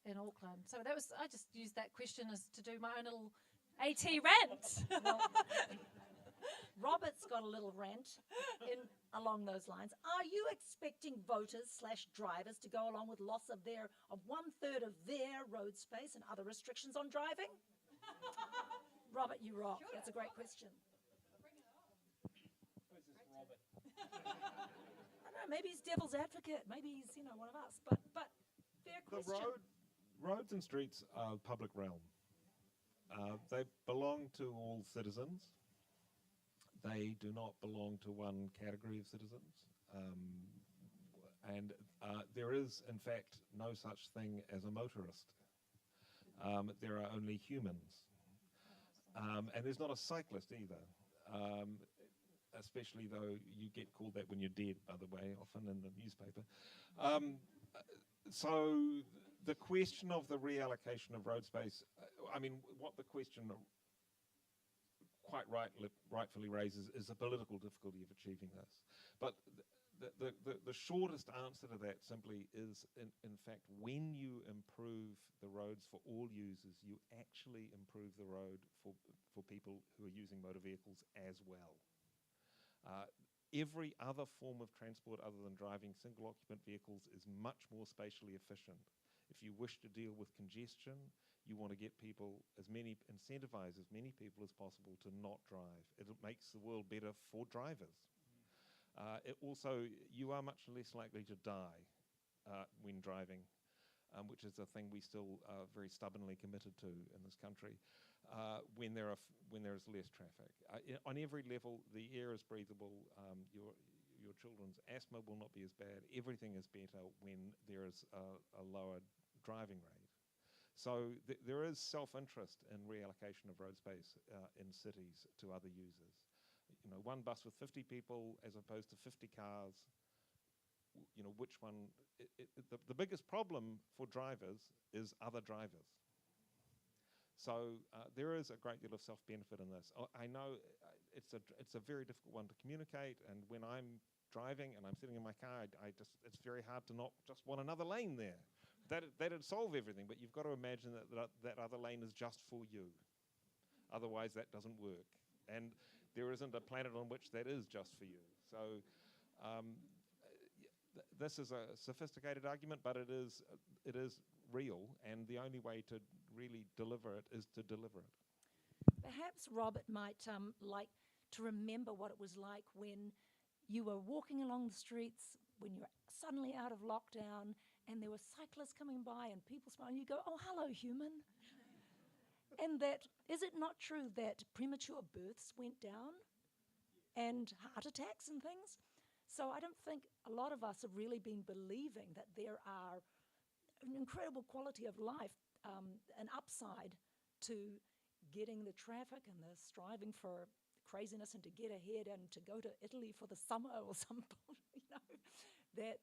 in Auckland. So I just used that question as to do my own little AT rant. Well, Robert's got a little rant along those lines. Are you expecting voters/drivers to go along with loss of 1/3 of their road space and other restrictions on driving? Robert, you rock. Sure. That's a great question. Who's this Robert? I don't know, maybe he's devil's advocate. Maybe he's, one of us. But fair question. Roads and streets are public realm. They belong to all citizens. They do not belong to one category of citizens. And there is, in fact, no such thing as a motorist. There are only humans. And there's not a cyclist either, especially though you get called that when you're dead, by the way, often in the newspaper. So the question of the reallocation of road space, what the question quite rightfully raises is the political difficulty of achieving this. But the shortest answer to that simply is, in fact, when you improve the roads for all users, you actually improve the road for people who are using motor vehicles as well. Every other form of transport other than driving single occupant vehicles is much more spatially efficient. If you wish to deal with congestion, you want to get people, incentivize as many people as possible to not drive. It makes the world better for drivers. You are much less likely to die when driving, which is a thing we still are very stubbornly committed to in this country, when there is less traffic. On every level, the air is breathable, your your children's asthma will not be as bad. Everything is better when there is a lower driving rate. So there is self-interest in reallocation of road space in cities to other users. You know, one bus with 50 people as opposed to 50 cars. You know, which one? The biggest problem for drivers is other drivers. So there is a great deal of self-benefit in this. I know it's a very difficult one to communicate, and when I'm driving and I'm sitting in my car, it's very hard to not just want another lane there. That'd solve everything, but you've got to imagine that other lane is just for you. Otherwise, that doesn't work, and there isn't a planet on which that is just for you. So. This is a sophisticated argument, but it is real, and the only way to really deliver it is to deliver it. Perhaps Robert might like to remember what it was like when you were walking along the streets, when you're suddenly out of lockdown, and there were cyclists coming by and people smiling. You go, "Oh, hello, human." And is it not true that premature births went down and heart attacks and things? So I don't think a lot of us have really been believing that there are an incredible quality of life, an upside to getting the traffic and the striving for craziness and to get ahead and to go to Italy for the summer or something, that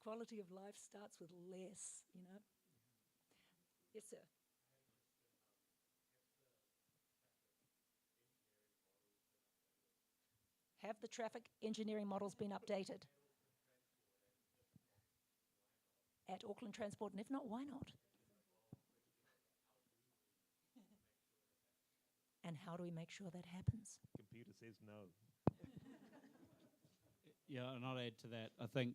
quality of life starts with less, Yes, sir. Have the traffic engineering models been updated at Auckland Transport? And if not, why not? And how do we make sure that happens? Computer says no. Yeah, and I'll add to that. I think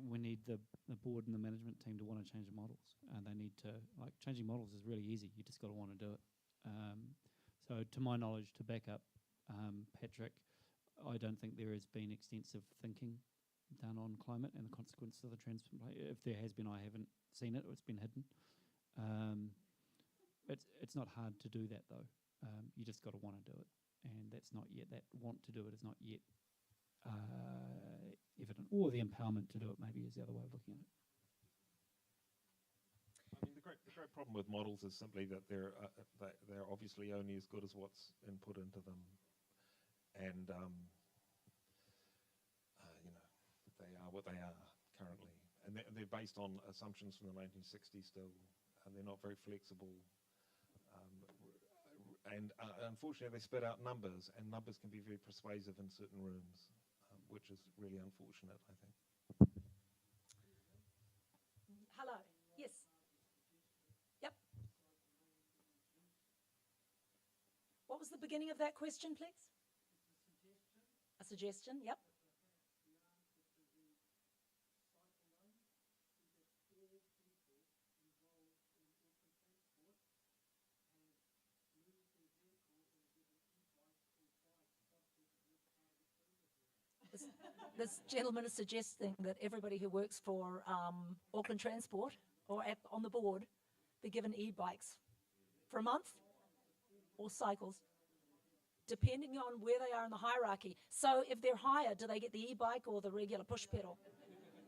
we need the board and the management team to want to change the models. They need to, changing models is really easy. You just got to want to do it. So to my knowledge, to back up Patrick, I don't think there has been extensive thinking done on climate and the consequences of the transport. If there has been, I haven't seen it, or it's been hidden. It's not hard to do that, though. You just got to want to do it. And that's not yet, that want to do it is not yet evident. Or the empowerment to do it maybe is the other way of looking at it. I mean, the great problem with models is simply that they're obviously only as good as what's input into them. And, they are what they are currently. And they're based on assumptions from the 1960s still, and they're not very flexible. And unfortunately, they spit out numbers, and numbers can be very persuasive in certain rooms, which is really unfortunate, I think. Hello. Yes. Yep. What was the beginning of that question, please? A suggestion, yep. This gentleman is suggesting that everybody who works for Auckland Transport or on the board be given e-bikes for a month or cycles, depending on where they are in the hierarchy. So if they're higher, do they get the e-bike or the regular push pedal?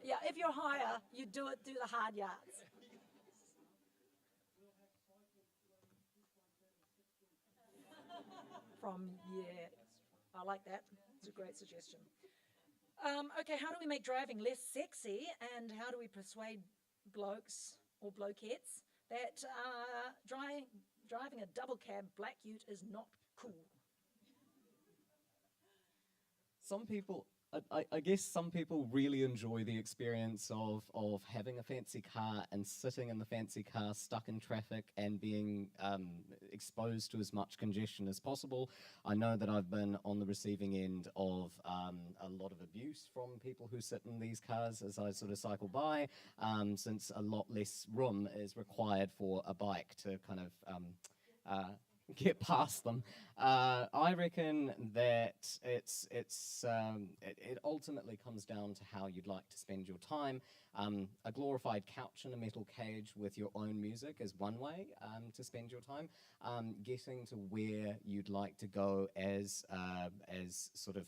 Yeah, if you're higher, you do the hard yards. I like that. It's a great suggestion. Okay, how do we make driving less sexy, and how do we persuade blokes or blokettes that driving a double cab black ute is not cool? Some people, I guess some people really enjoy the experience of having a fancy car and sitting in the fancy car stuck in traffic and being exposed to as much congestion as possible. I know that I've been on the receiving end of a lot of abuse from people who sit in these cars as I sort of cycle by, since a lot less room is required for a bike to kind of get past them. I reckon that it ultimately comes down to how you'd like to spend your time. A glorified couch in a metal cage with your own music is one way to spend your time. Getting to where you'd like to go as sort of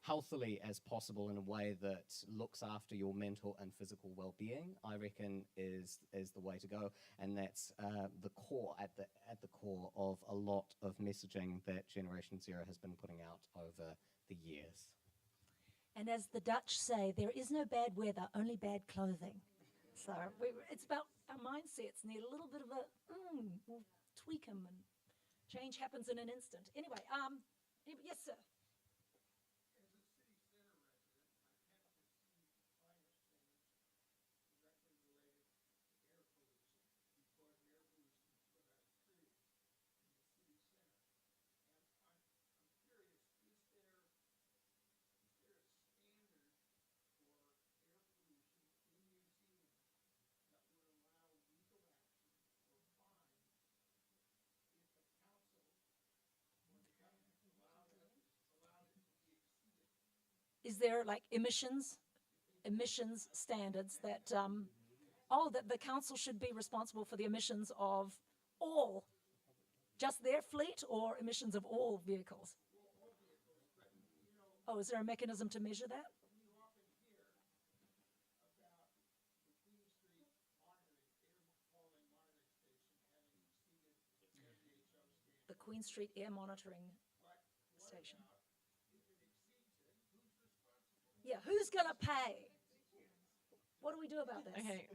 healthily as possible in a way that looks after your mental and physical well-being, I reckon is the way to go, and that's the core at the core of a lot of messaging that Generation Zero has been putting out over the years. And as the Dutch say, there is no bad weather, only bad clothing. So it's about our mindsets need a little bit of a, we'll tweak them and change happens in an instant. Anyway, yes, sir. Is there like emissions standards that, that the council should be responsible for the emissions of all, just their fleet, or emissions of all vehicles? Oh, is there a mechanism to measure that? The Queen Street Air Monitoring Station. Yeah, who's gonna pay? What do we do about this? Okay,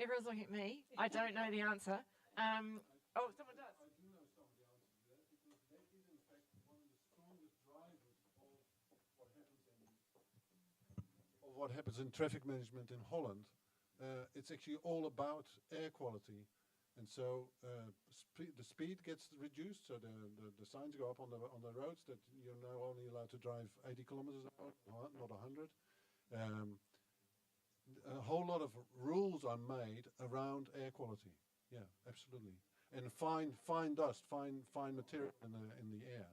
everyone's looking at me. I don't know the answer. Oh, someone does. I do know some of the answers to that, because that is in fact one of the strongest drivers of what happens in traffic management in Holland. It's actually all about air quality, and so the speed gets reduced. So the signs go up on the roads that you're now only allowed to drive 80 kilometers an hour, not 100. A whole lot of rules are made around air quality. Yeah, absolutely. And fine dust, fine material in the air.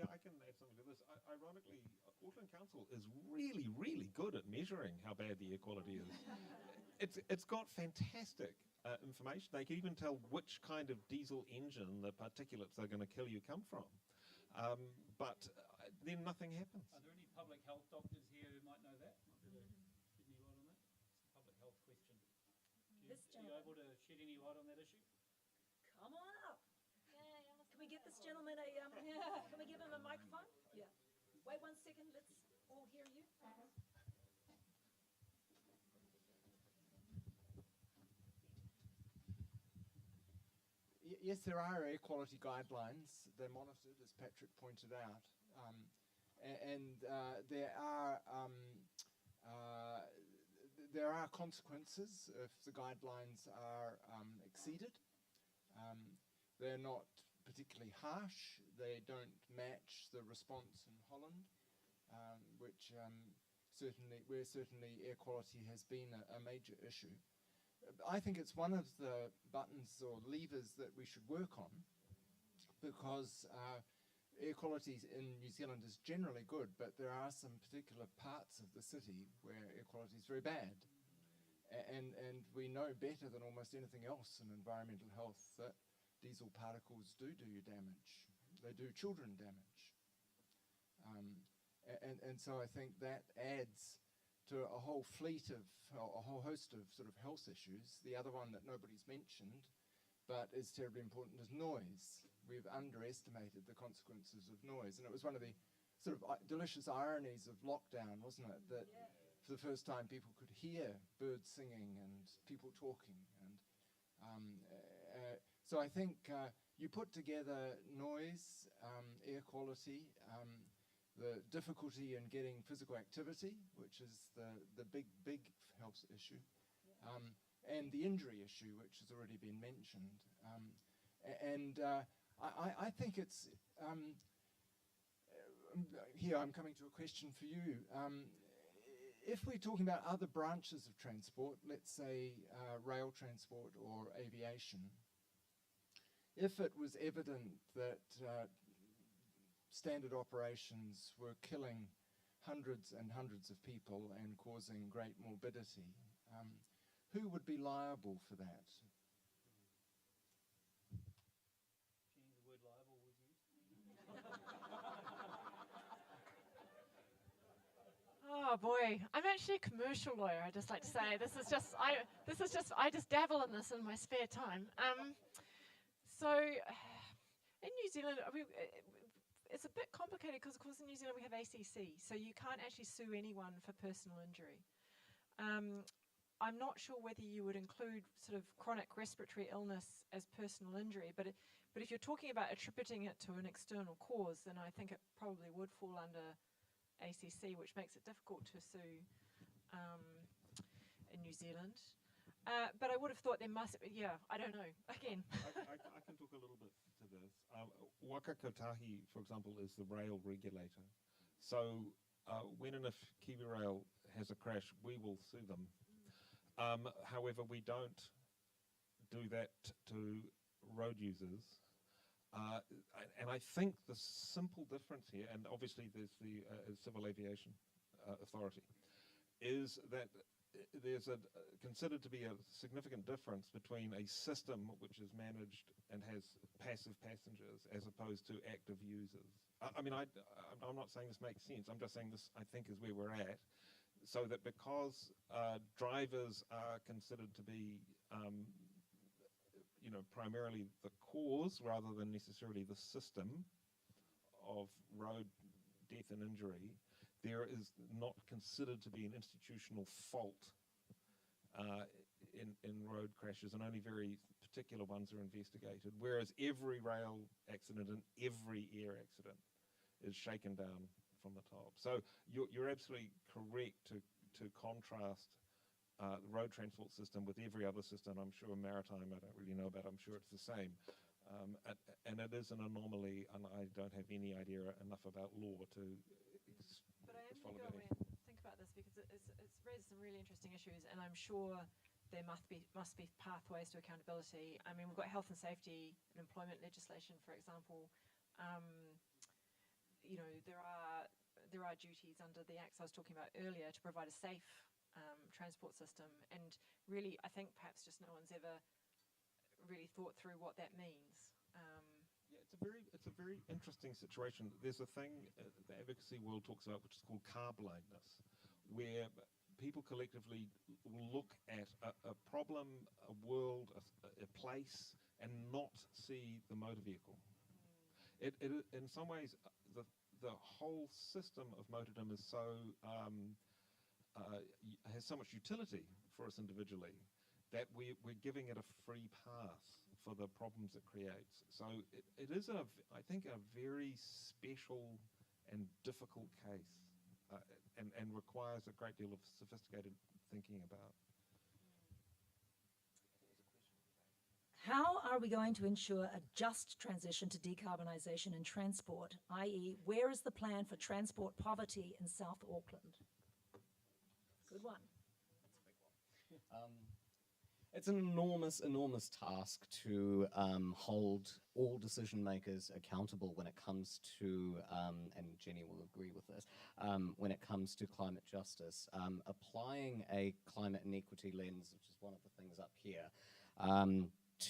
I can add something to this. Ironically, Auckland Council is really, really good at measuring how bad the air quality is. It's got fantastic information. They can even tell which kind of diesel engine the particulates are going to kill you come from. But then nothing happens. Are there any public health doctors here who might know that? Might be able to shed any light on that? It's a public health question. Are you able to shed any light on that issue? Come on up. Can we get this gentleman a, can we give him a microphone? Yeah. Wait 1 second, let's all hear you. Yes, there are air quality guidelines. They're monitored, as Patrick pointed out, and there are consequences if the guidelines are exceeded. They're not particularly harsh. They don't match the response in Holland, which certainly air quality has been a major issue. I think it's one of the buttons or levers that we should work on, because air quality in New Zealand is generally good, but there are some particular parts of the city where air quality is very bad. And we know better than almost anything else in environmental health that diesel particles do you damage. They do children damage. And so I think that adds to a whole fleet of, a whole host of sort of health issues. The other one that nobody's mentioned, but is terribly important, is noise. We've underestimated the consequences of noise. And it was one of the sort of delicious ironies of lockdown, wasn't it? That for the first time people could hear birds singing and people talking. And so I think you put together noise, air quality, the difficulty in getting physical activity, which is the big health issue, and the injury issue, which has already been mentioned. I think it's, here I'm coming to a question for you. If we're talking about other branches of transport, let's say rail transport or aviation, if it was evident that standard operations were killing hundreds and hundreds of people and causing great morbidity, who would be liable for that? Jenny, the word liable was used. Oh boy, I'm actually a commercial lawyer. I just like to say I just dabble in this in my spare time. So in New Zealand, it's a bit complicated because, of course, in New Zealand we have ACC, so you can't actually sue anyone for personal injury. I'm not sure whether you would include sort of chronic respiratory illness as personal injury, but if you're talking about attributing it to an external cause, then I think it probably would fall under ACC, which makes it difficult to sue in New Zealand. But I would have thought there must be, I don't know, again. I can talk a little bit to this. Waka Kotahi, for example, is the rail regulator. So when and if KiwiRail has a crash, we will sue them. However, we don't do that to road users. And I think the simple difference here, and obviously there's the Civil Aviation Authority, is that there's considered to be a significant difference between a system which is managed and has passive passengers as opposed to active users. I'm not saying this makes sense. I'm just saying this, I think, is where we're at. So that because drivers are considered to be primarily the cause rather than necessarily the system of road death and injury, there is not considered to be an institutional fault in road crashes, and only very particular ones are investigated, whereas every rail accident and every air accident is shaken down from the top. So you're absolutely correct to contrast the road transport system with every other system. I'm sure maritime, I don't really know about, I'm sure it's the same. And it is an anomaly, and I don't have any idea enough about law to But I am going to go away and think about this because it's raised some really interesting issues, and I'm sure there must be pathways to accountability. I mean, we've got health and safety and employment legislation, for example. There are duties under the acts I was talking about earlier to provide a safe transport system, and really, I think perhaps just no one's ever really thought through what that means. It's a very interesting situation. There's a thing the advocacy world talks about which is called car blindness, where people collectively look at a problem, a world, a place, and not see the motor vehicle. It in some ways, the whole system of motordom is has so much utility for us individually that we're giving it a free pass for the problems it creates. So it is, I think, a very special and difficult case, and requires a great deal of sophisticated thinking about. How are we going to ensure a just transition to decarbonisation in transport, i.e. where is the plan for transport poverty in South Auckland? Good one. It's an enormous, enormous task to hold all decision makers accountable when it comes to, and Jenny will agree with this, when it comes to climate justice. Applying a climate inequity lens, which is one of the things up here,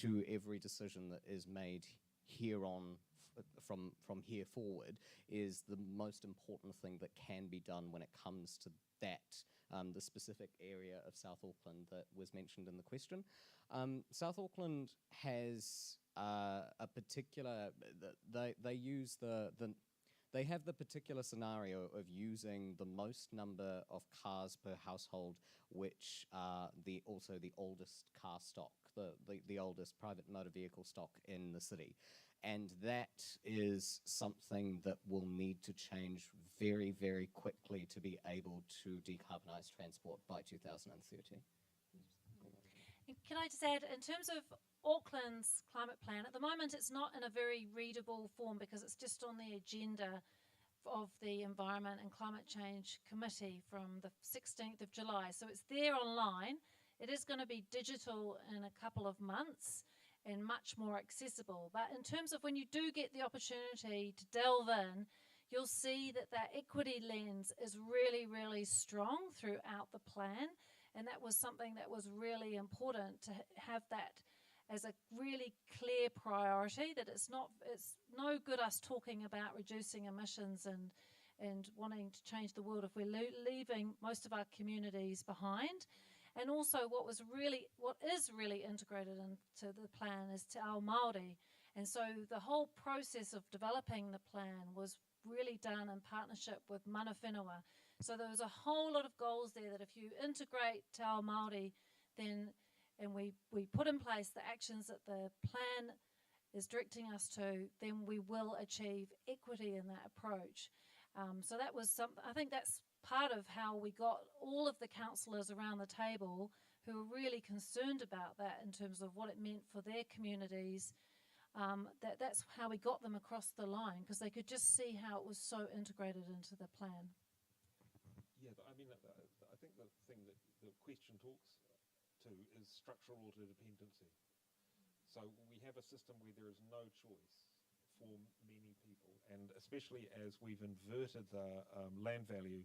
to every decision that is made here on, from here forward, is the most important thing that can be done when it comes to that, the specific area of South Auckland that was mentioned in the question. South Auckland has a particular, they have the particular scenario of using the most number of cars per household, which are also the oldest car stock, the oldest private motor vehicle stock in the city. And that is something that will need to change very, very quickly to be able to decarbonise transport by 2030. Can I just add, in terms of Auckland's climate plan, at the moment it's not in a very readable form because it's just on the agenda of the Environment and Climate Change Committee from the 16th of July. So it's there online. It is going to be digital in a couple of months. and much more accessible. But in terms of when you do get the opportunity to delve in, you'll see that that equity lens is really, really strong throughout the plan. And that was something that was really important to have that as a really clear priority, that it's no good us talking about reducing emissions and wanting to change the world if we're leaving most of our communities behind. And also what is really integrated into the plan is Te Ao Māori. And so the whole process of developing the plan was really done in partnership with mana whenua. So there was a whole lot of goals there that if you integrate Te Ao Māori, then, and we put in place the actions that the plan is directing us to, then we will achieve equity in that approach. So that was something, I think that's part of how we got all of the councillors around the table who were really concerned about that in terms of what it meant for their communities. That's how we got them across the line, because they could just see how it was so integrated into the plan. Yeah, I mean, I think the thing that the question talks to is structural interdependency. So we have a system where there is no choice for many people, and especially as we've inverted the land value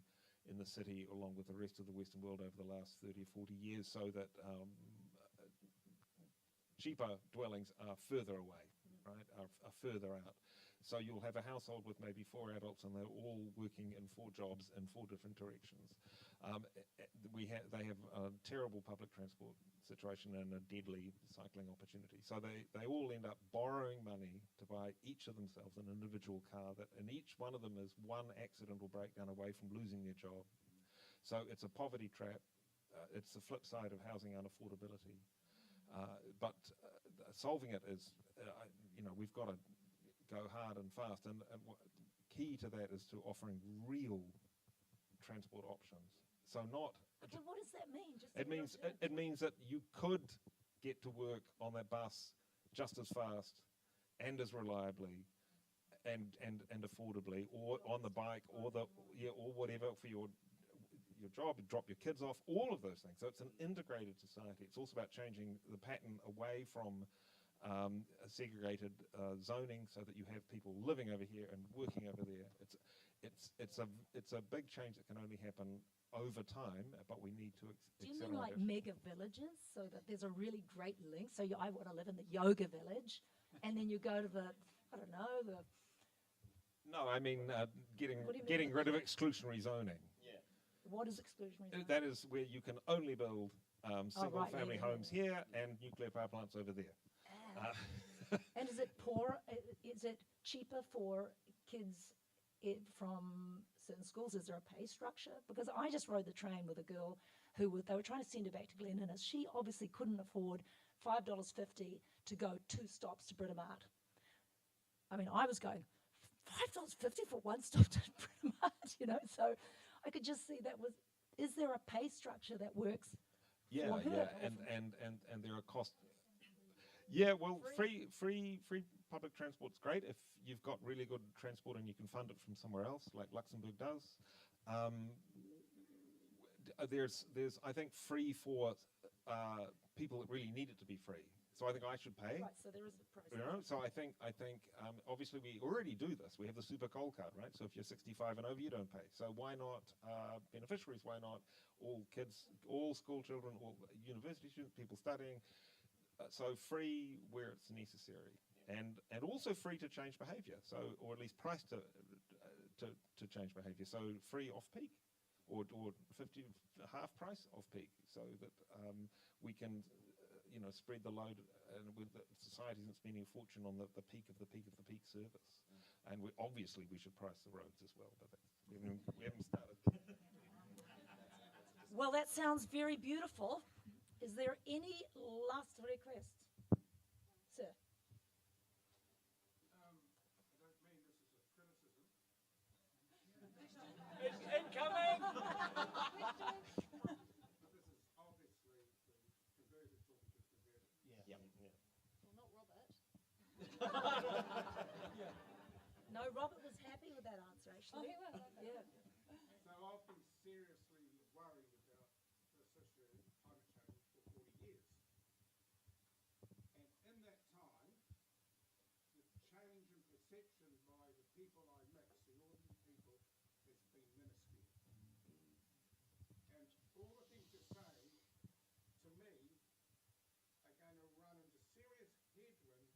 in the city along with the rest of the Western world over the last 30 or 40 years, so that cheaper dwellings are further away, right, are further out. So you'll have a household with maybe 4 adults and they're all working in 4 jobs in 4 different directions. They have a terrible public transport situation and a deadly cycling opportunity. So they all end up borrowing money to buy each of themselves an individual car, that and each one of them is one accident or breakdown away from losing their job. So it's a poverty trap. It's the flip side of housing unaffordability. But solving it is, we've got to go hard and fast, and key to that is to offering real transport options. So not. Okay, what does that mean? It means that you could get to work on that bus just as fast and as reliably and affordably, or on the bike, or whatever for your job, drop your kids off, all of those things. So it's an integrated society. It's also about changing the pattern away from segregated zoning, so that you have people living over here and working over there. It's a big change that can only happen over time, but we need to Do you mean like mega villages, so that there's a really great link? So I want to live in the yoga village, and then you go to the, I don't know, No, I mean getting rid of exclusionary zoning. Yeah. What is exclusionary zoning? That is where you can only build single-family homes here and nuclear power plants over there. And is it is it cheaper for kids from certain schools? Is there a pay structure? Because I just rode the train with a girl they were trying to send her back to Glen Innes. She obviously couldn't afford $5.50 to go 2 stops to Britomart. I mean, I was going, $5.50 for 1 stop to Britomart, so I could just see is there a pay structure that works for her? And there are costs. Yeah, well, free public transport's great if you've got really good transport and you can fund it from somewhere else, like Luxembourg does. There's I think free for people that really need it to be free. So I think I should pay. Right, so there is a price. So I think obviously we already do this. We have the super coal card, right? So if you're 65 and over, you don't pay. So why not beneficiaries? Why not all kids, all school children, all university students, people studying? So free where it's necessary, and also free to change behaviour. So, or at least price to change behaviour. So free off peak, or 50 half price off peak, so that we can spread the load. And with society isn't spending a fortune on the peak of the peak of the peak service. And obviously we should price the roads as well, but we haven't started. Well, that sounds very beautiful. Is there any last request? Sir. I don't mean this as a criticism. It's incoming! But this is obviously the converted talking to converted. Yeah. Well, not Robert. No, Robert was happy with that answer, actually. Oh, he was? Okay. Yeah. So I've been seriously worried about this issue, climate change, for 40 years. people I mix, the ordinary people, it's been minuscule. And all the things you're saying, to me, are going to run into serious headwind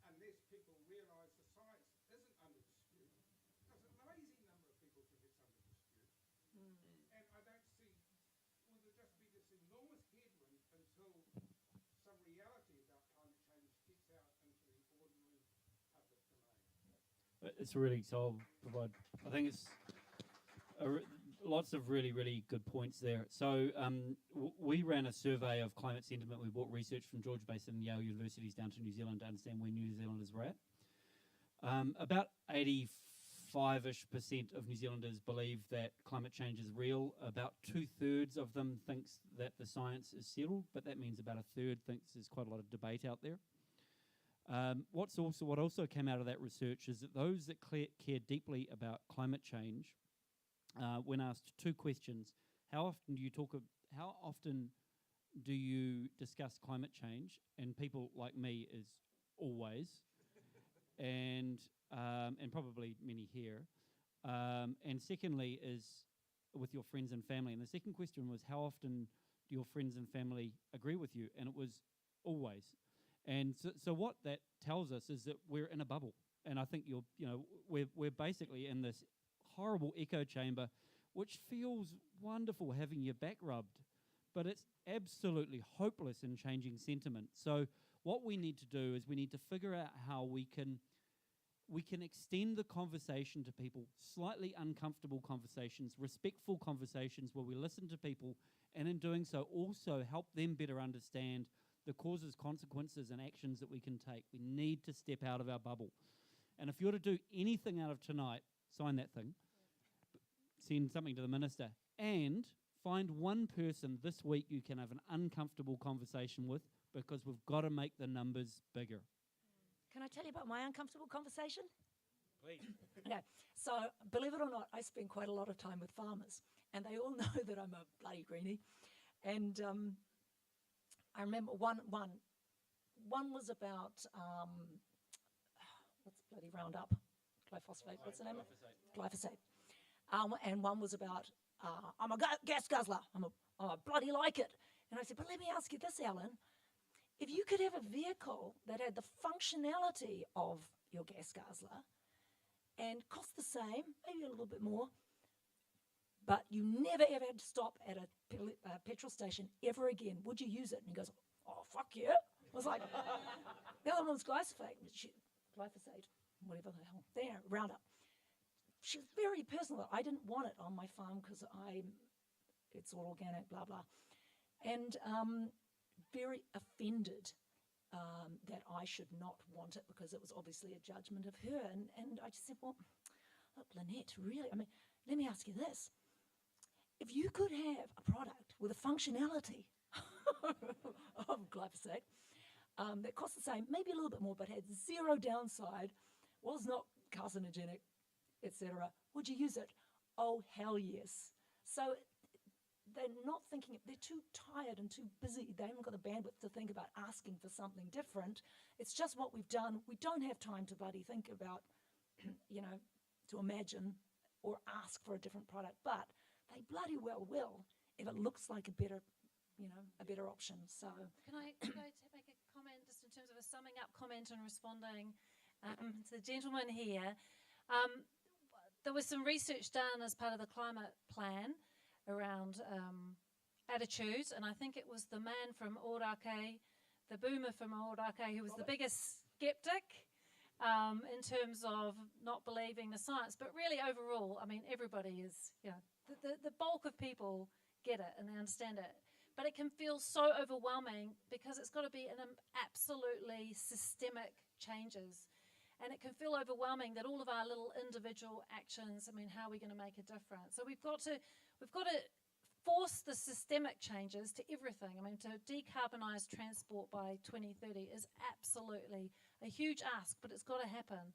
unless people realise the science isn't under dispute. Because an amazing number of people think it's under dispute. And I don't see, will there just be this enormous headwind until some reality about climate change gets out into the ordinary public domain? It's really, so I'll provide, I think it's lots of really, really good points there. So we ran a survey of climate sentiment. We brought research from George Mason and Yale universities down to New Zealand to understand where New Zealanders were at. About 85-ish% of New Zealanders believe that climate change is real. About 2/3 of them thinks that the science is settled, but that means about 1/3 thinks there's quite a lot of debate out there. What also came out of that research is that those that care deeply about climate change, when asked 2 questions, how often do you discuss climate change? And people like me is always, and probably many here. And secondly is with your friends and family. And the second question was, how often do your friends and family agree with you? And it was always. And so what that tells us is that we're in a bubble. And I think we're basically in this horrible echo chamber, which feels wonderful having your back rubbed, but it's absolutely hopeless in changing sentiment. So what we need to do is we need to figure out how we can extend the conversation to people, slightly uncomfortable conversations, respectful conversations where we listen to people, and in doing so also help them better understand the causes, consequences, and actions that we can take. We need to step out of our bubble. And if you're to do anything out of tonight, sign that thing, send something to the minister, and find one person this week you can have an uncomfortable conversation with, because we've got to make the numbers bigger. Can I tell you about my uncomfortable conversation? Please. Okay, so believe it or not, I spend quite a lot of time with farmers, and they all know that I'm a bloody greenie. And I remember one was about what's bloody Roundup, glyphosate. What's the name? Glyphosate. And one was about I'm a gas guzzler. I bloody like it. And I said, but let me ask you this, Alan. If you could have a vehicle that had the functionality of your gas guzzler and cost the same, maybe a little bit more, but you never ever had to stop at a petrol station ever again, would you use it? And he goes, oh, fuck yeah. I was like, the other one was glyphosate, whatever the hell, there, Roundup. She's very personal. I didn't want it on my farm because it's all organic, blah, blah. And very offended that I should not want it because it was obviously a judgment of her. And I just said, well, look, Lynette, really, I mean, let me ask you this. If you could have a product with a functionality of glyphosate that cost the same, maybe a little bit more, but had zero downside, was not carcinogenic, etc., would you use it? Oh, hell yes. So they're not thinking, they're too tired and too busy. They haven't got the bandwidth to think about asking for something different. It's just what we've done. We don't have time to bloody think about, to imagine or ask for a different product. But they bloody well will if it looks like a better option. So Can I make a comment just in terms of a summing up comment and responding to the gentleman here? There was some research done as part of the climate plan around attitudes, and I think it was the man from Ōrākei, the boomer from Ōrākei, who was the biggest skeptic in terms of not believing the science. But really overall, I mean, everybody is, the bulk of people get it and they understand it. But it can feel so overwhelming because it's got to be an absolutely systemic changes. And it can feel overwhelming that all of our little individual actions, I mean, how are we going to make a difference? So we've got to force the systemic changes to everything. I mean, to decarbonise transport by 2030 is absolutely a huge ask, but it's got to happen.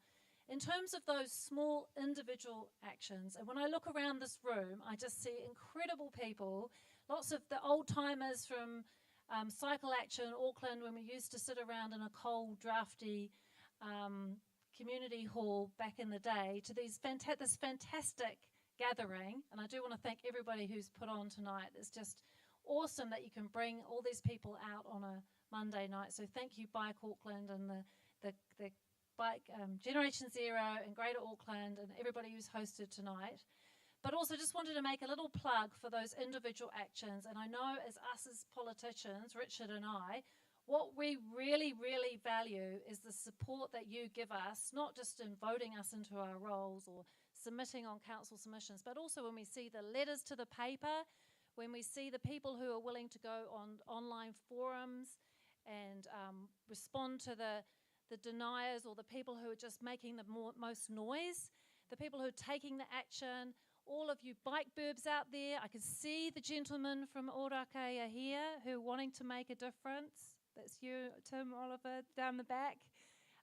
In terms of those small individual actions, and when I look around this room, I just see incredible people, lots of the old timers from Cycle Action Auckland, when we used to sit around in a cold, drafty community hall back in the day to this fantastic gathering. And I do want to thank everybody who's put on tonight. It's just awesome that you can bring all these people out on a Monday night. So thank you, Bike Auckland and the Bike Generation Zero and Greater Auckland and everybody who's hosted tonight. But also just wanted to make a little plug for those individual actions. And I know as us as politicians, Richard and I, what we really, really value is the support that you give us, not just in voting us into our roles or submitting on council submissions, but also when we see the letters to the paper, when we see the people who are willing to go on online forums and respond to the deniers or the people who are just making the most noise, the people who are taking the action, all of you bike burbs out there. I can see the gentleman from Orake are here who are wanting to make a difference. That's you, Tim Oliver, down the back,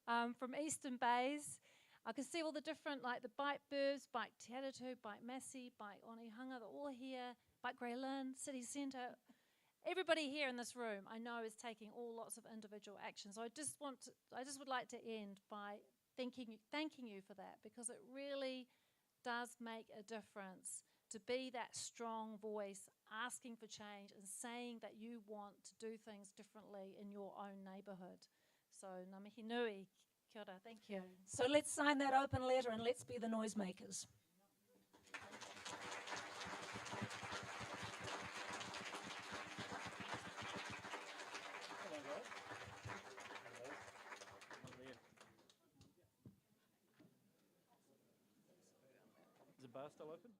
from Eastern Bays. I can see all the different, like the bike burbs, bike Te Atatu, bike Massey, bike Onehunga, they're all here, bike Grey Lynn, City Centre. Everybody here in this room, I know, is taking all lots of individual action. So I just would like to end by thanking you for that, because it really does make a difference to be that strong voice asking for change and saying that you want to do things differently in your own neighbourhood. So ngā mihi nui, kia ora, thank you. So let's sign that open letter and let's be the noisemakers. Is the bar still open?